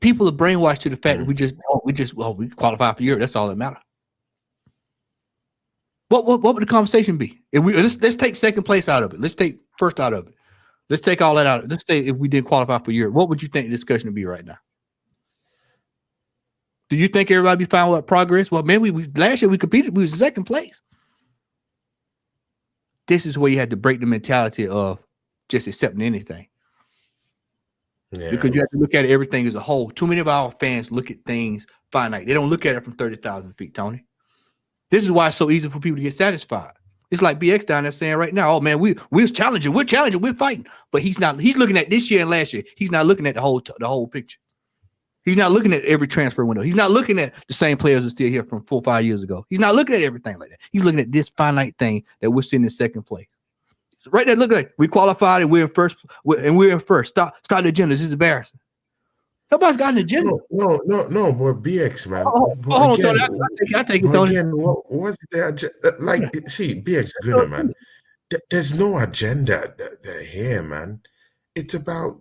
People are brainwashed to the fact that we qualify for Europe. That's all that matters. What would the conversation be? If let's take second place out of it. Let's take first out of it. Let's take all that out. Let's say if we didn't qualify for Europe, what would you think the discussion would be right now? Do you think everybody be fine with progress? Well, man, we last year we competed. We was in second place. This is where you had to break the mentality of just accepting anything. Yeah. Because you have to look at everything as a whole. Too many of our fans look at things finite. They don't look at it from 30,000 feet, Tony. This is why it's so easy for people to get satisfied. It's like BX down there saying right now, oh man, we're challenging, we're fighting. But he's looking at this year and last year. He's not looking at the whole picture. He's not looking at every transfer window. He's not looking at the same players that are still here from 4 or 5 years ago. He's not looking at everything like that. He's looking at this finite thing that we're sitting in second place. So right there, look at it. We qualified and we're in first. Stop the agenda. This is embarrassing. Nobody's got an agenda. No, but BX, man. Hold on, I take it, Tony. Again, what's the agenda? Like, see, BX Gunner, man. There's no agenda here, man. It's about,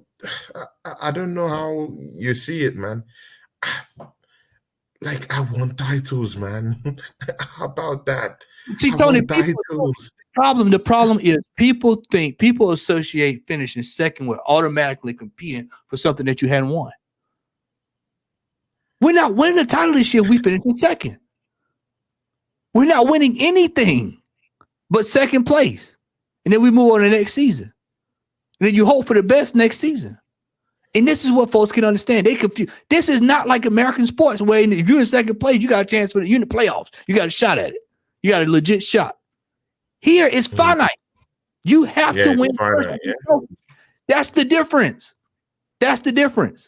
I don't know how you see it, man. Like, I want titles, man. How about that? See, Tony, the problem is people associate finishing second with automatically competing for something that you hadn't won. We're not winning the title this year. We finished in second. We're not winning anything but second place. And then we move on to the next season. And then you hope for the best next season. And this is what folks can understand. They confuse. This is not like American sports where if you're in second place, you got a chance you're in the playoffs. You got a shot at it. You got a legit shot. Here it's finite. You have to win first. Yeah. That's the difference. That's the difference.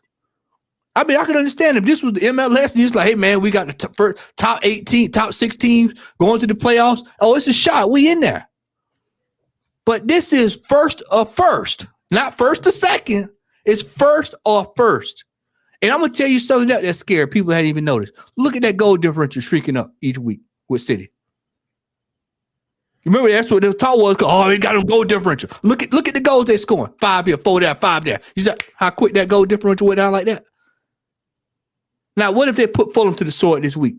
I mean, I could understand if this was the MLS and it's like, hey, man, we got the top 18, top 16 going to the playoffs. Oh, it's a shot. We in there. But this is first, not first to second. It's first or first. And I'm gonna tell you something that's scary. People hadn't even noticed. Look at that goal differential shrinking up each week with City. Remember, that's what the talk was. Oh, they got them goal differential. Look at the goals they're scoring. 5 here, 4 there, 5 there. You see how quick that goal differential went down like that? Now, what if they put Fulham to the sword this week?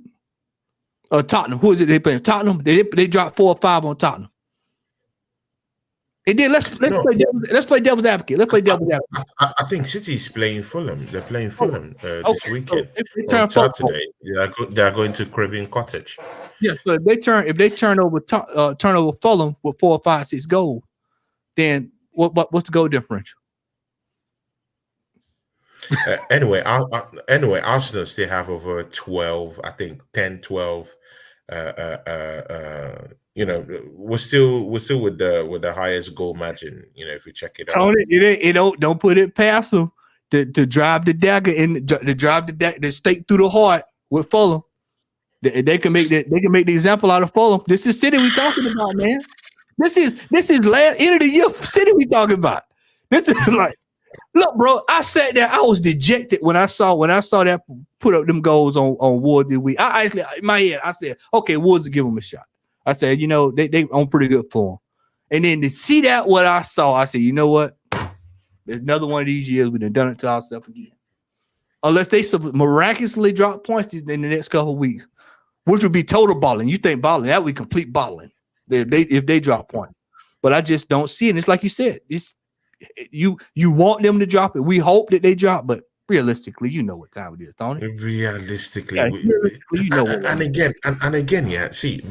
Tottenham. Who is it they playing? Tottenham. They dropped 4 or 5 on Tottenham. And then let's play devil's advocate. Let's play devil's advocate. I think City's playing Fulham. They're playing Fulham this weekend. So on Saturday, they are going to Craven Cottage. Yeah, so if they turn over Fulham with 4 or 5, 6 goals, then what's the goal differential? Anyway, Arsenal still have over 12, I think 10, 12. We're still with the highest goal margin. If you check it out. Tony, it don't put it past them to drive the dagger in, to drive the stake through the heart with Fulham. They can make the example out of Fulham. This is City we talking about, man. This is last end of the year City we talking about. This is like, look, bro. I sat there. I was dejected when I saw that put up them goals on Woods this week. I actually in my head I said, okay, Woods will give them a shot. I said, they on pretty good form. And then to see that what I saw, I said, you know what? There's another one of these years we've done it to ourselves again. Unless they miraculously drop points in the next couple of weeks, which would be total balling. You think balling, that would be complete balling if they drop points. But I just don't see it. And it's like you said, it's you want them to drop it. We hope that they drop, but realistically, you know what time it is, Tony. Realistically, you know what. And again, yeah. See,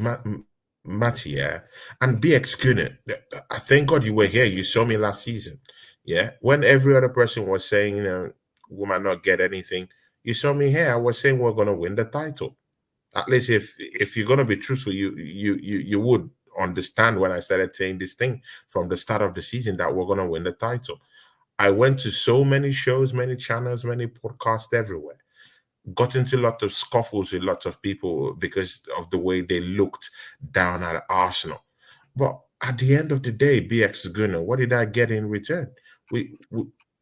Matty, yeah, and BX Gunner. I thank God you were here. You saw me last season, yeah. When every other person was saying, we might not get anything, you saw me here. I was saying we're gonna win the title. At least if you're gonna be truthful, you would understand when I started saying this thing from the start of the season that we're gonna win the title. I went to so many shows, many channels, many podcasts everywhere. Got into a lot of scuffles with lots of people because of the way they looked down at Arsenal. But at the end of the day, BX Gunner, what did I get in return? We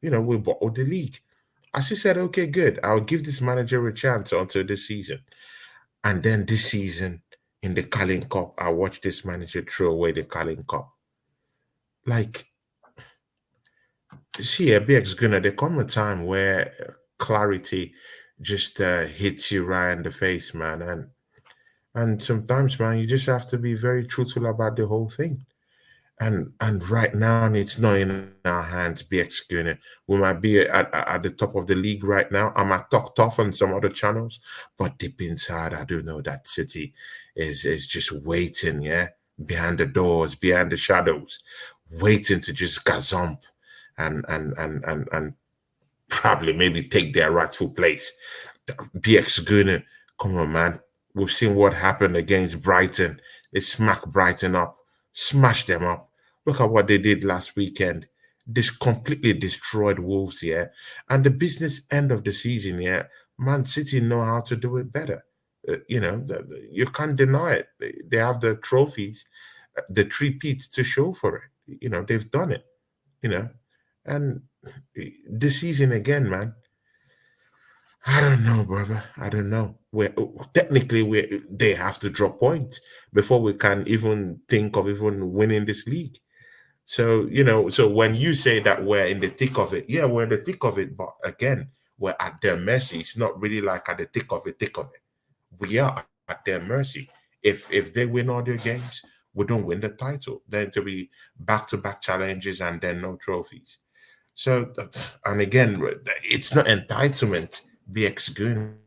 bottled the league. I just said, okay, good. I'll give this manager a chance until this season. And then this season in the Carling Cup, I watched this manager throw away the Carling Cup. Like, see, BX Gunner, there come a time where clarity just hits you right in the face, man. And sometimes, man, you just have to be very truthful about the whole thing. And right now, it's not in our hands, BX Gunner. We might be at the top of the league right now. I might talk tough on some other channels, but deep inside, I do know that City is just waiting, yeah, behind the doors, behind the shadows, waiting to just gazump and probably maybe take their rightful place. BX Gunner, come on, man. We've seen what happened against Brighton. They smacked Brighton up, smashed them up. Look at what they did last weekend. This completely destroyed Wolves, yeah. And the business end of the season, yeah, Man City know how to do it better. You can't deny it. They have the trophies, the three-peats to show for it. They've done it, And this season again, man, I don't know, brother. I don't know. They have to drop points before we can even think of even winning this league. So, so when you say that we're in the thick of it, yeah, we're in the thick of it. But again, we're at their mercy. It's not really like at the thick of it. We are at their mercy. If they win all their games, we don't win the title. Then to be back-to-back challenges and then no trophies. So, and again, it's not entitlement, BX Gunner.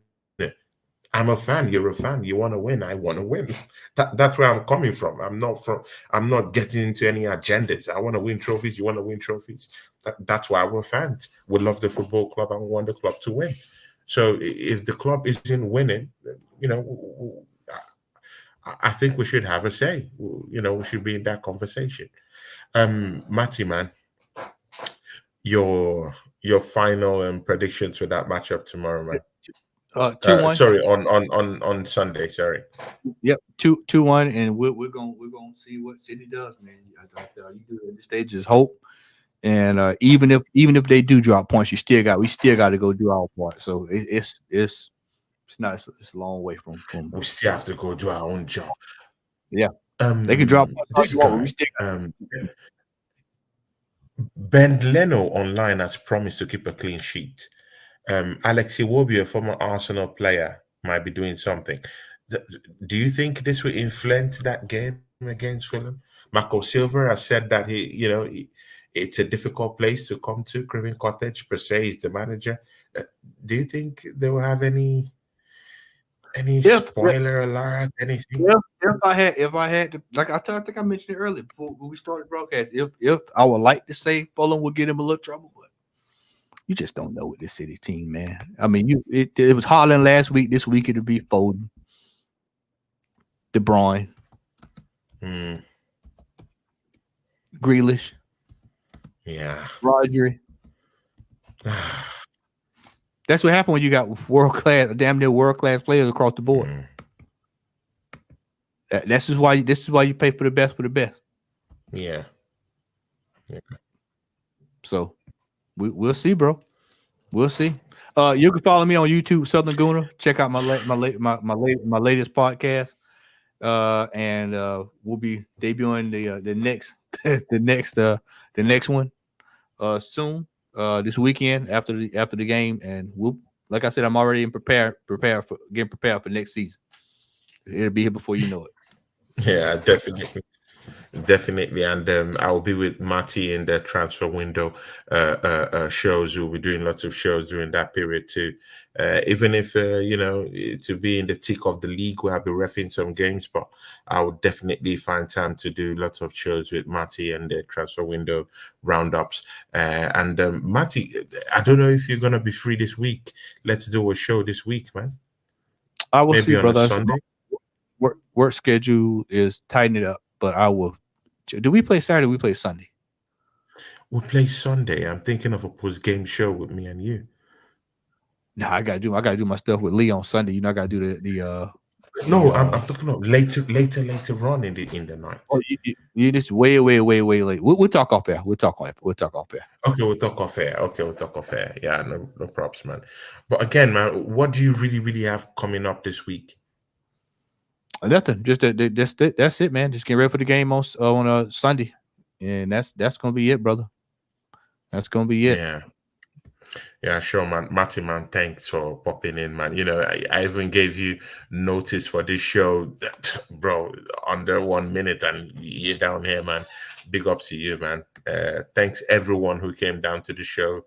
I'm a fan. You're a fan. You want to win. I want to win. That's where I'm coming from. I'm not getting into any agendas. I want to win trophies. You want to win trophies. That's why we're fans. We love the football club and we want the club to win. So if the club isn't winning, I think we should have a say. We should be in that conversation. Matty, man, your final predictions for that matchup tomorrow, man. 2-1. Sorry, on Sunday. Sorry. Yep, 2-1, and we're gonna see what City does, man. You do at this stage is hope, And even if they do drop points, we still got to go do our part. So it's not it's a long way from We still have to go do our own job. Yeah. They can drop points all This you want, but guy, we still Ben Leno online has promised to keep a clean sheet. Alex Iwobi, a former Arsenal player, might be doing something. Do you think this will influence that game against Fulham? Marco Silva has said that it's a difficult place to come to. Craven Cottage per se is the manager. Do you think they will have any spoiler alert? Anything? If I had to, like I think I mentioned it earlier before we started the broadcast. If I would like to say Fulham would get him a little trouble, but you just don't know with this City team, man. I mean, it was Haaland last week. This week it'll be Foden, De Bruyne, Grealish, Rodri. That's what happened when you got damn near world class players across the board. This is why you pay for the best Yeah. So we'll see, bro. We'll see. You can follow me on YouTube, Southern Gooner. Check out my latest podcast. And we'll be debuting the next one soon. This weekend after the game, and we'll, like I said, I'm already getting prepared for next season. It'll be here before you know it. Yeah, definitely. And I will be with Marty in the transfer window shows. We'll be doing lots of shows during that period too. Even if to be in the thick of the league, we'll be reffing some games, but I will definitely find time to do lots of shows with Marty and the transfer window roundups. And Marty, I don't know if you're gonna be free this week. Let's do a show this week, man. I will Maybe see, on brother. a Sunday. Work schedule is tightening up, but I will. Do we play Saturday? We play Sunday. We play Sunday. I'm thinking of a post-game show with me and you. No, I gotta do my stuff with Lee on Sunday. I gotta do the. No, I'm talking about later on in the night. Oh, you just way late. We'll talk off air. We'll talk off air. Okay, we'll talk off air. Yeah, no props, man. But again, man, what do you really have coming up this week? Nothing. Just that's it, man. Just get ready for the game on Sunday, and that's gonna be it, brother. That's gonna be it. Yeah, sure, man. Matty, man, thanks for popping in, man. I even gave you notice for this show, bro, under 1 minute, and you're down here, man. Big ups to you, man. Thanks everyone who came down to the show.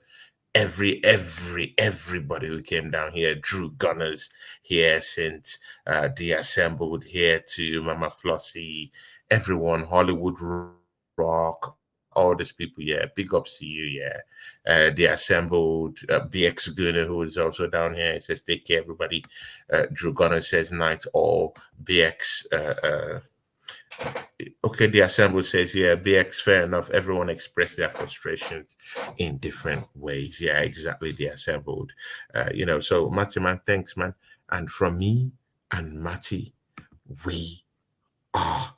Everybody who came down here, Drew Gunners here since the assembled here to Mama Flossie, everyone, Hollywood Rock, all these people, big ups to you, the assembled, BX Gunner, who is also down here, he says, take care, everybody. Drew Gunner says, night all. BX, okay, the assembled says, BX, fair enough. Everyone expressed their frustrations in different ways. Yeah, exactly, the assembled. So Matty, man, thanks, man. And from me and Matty, we are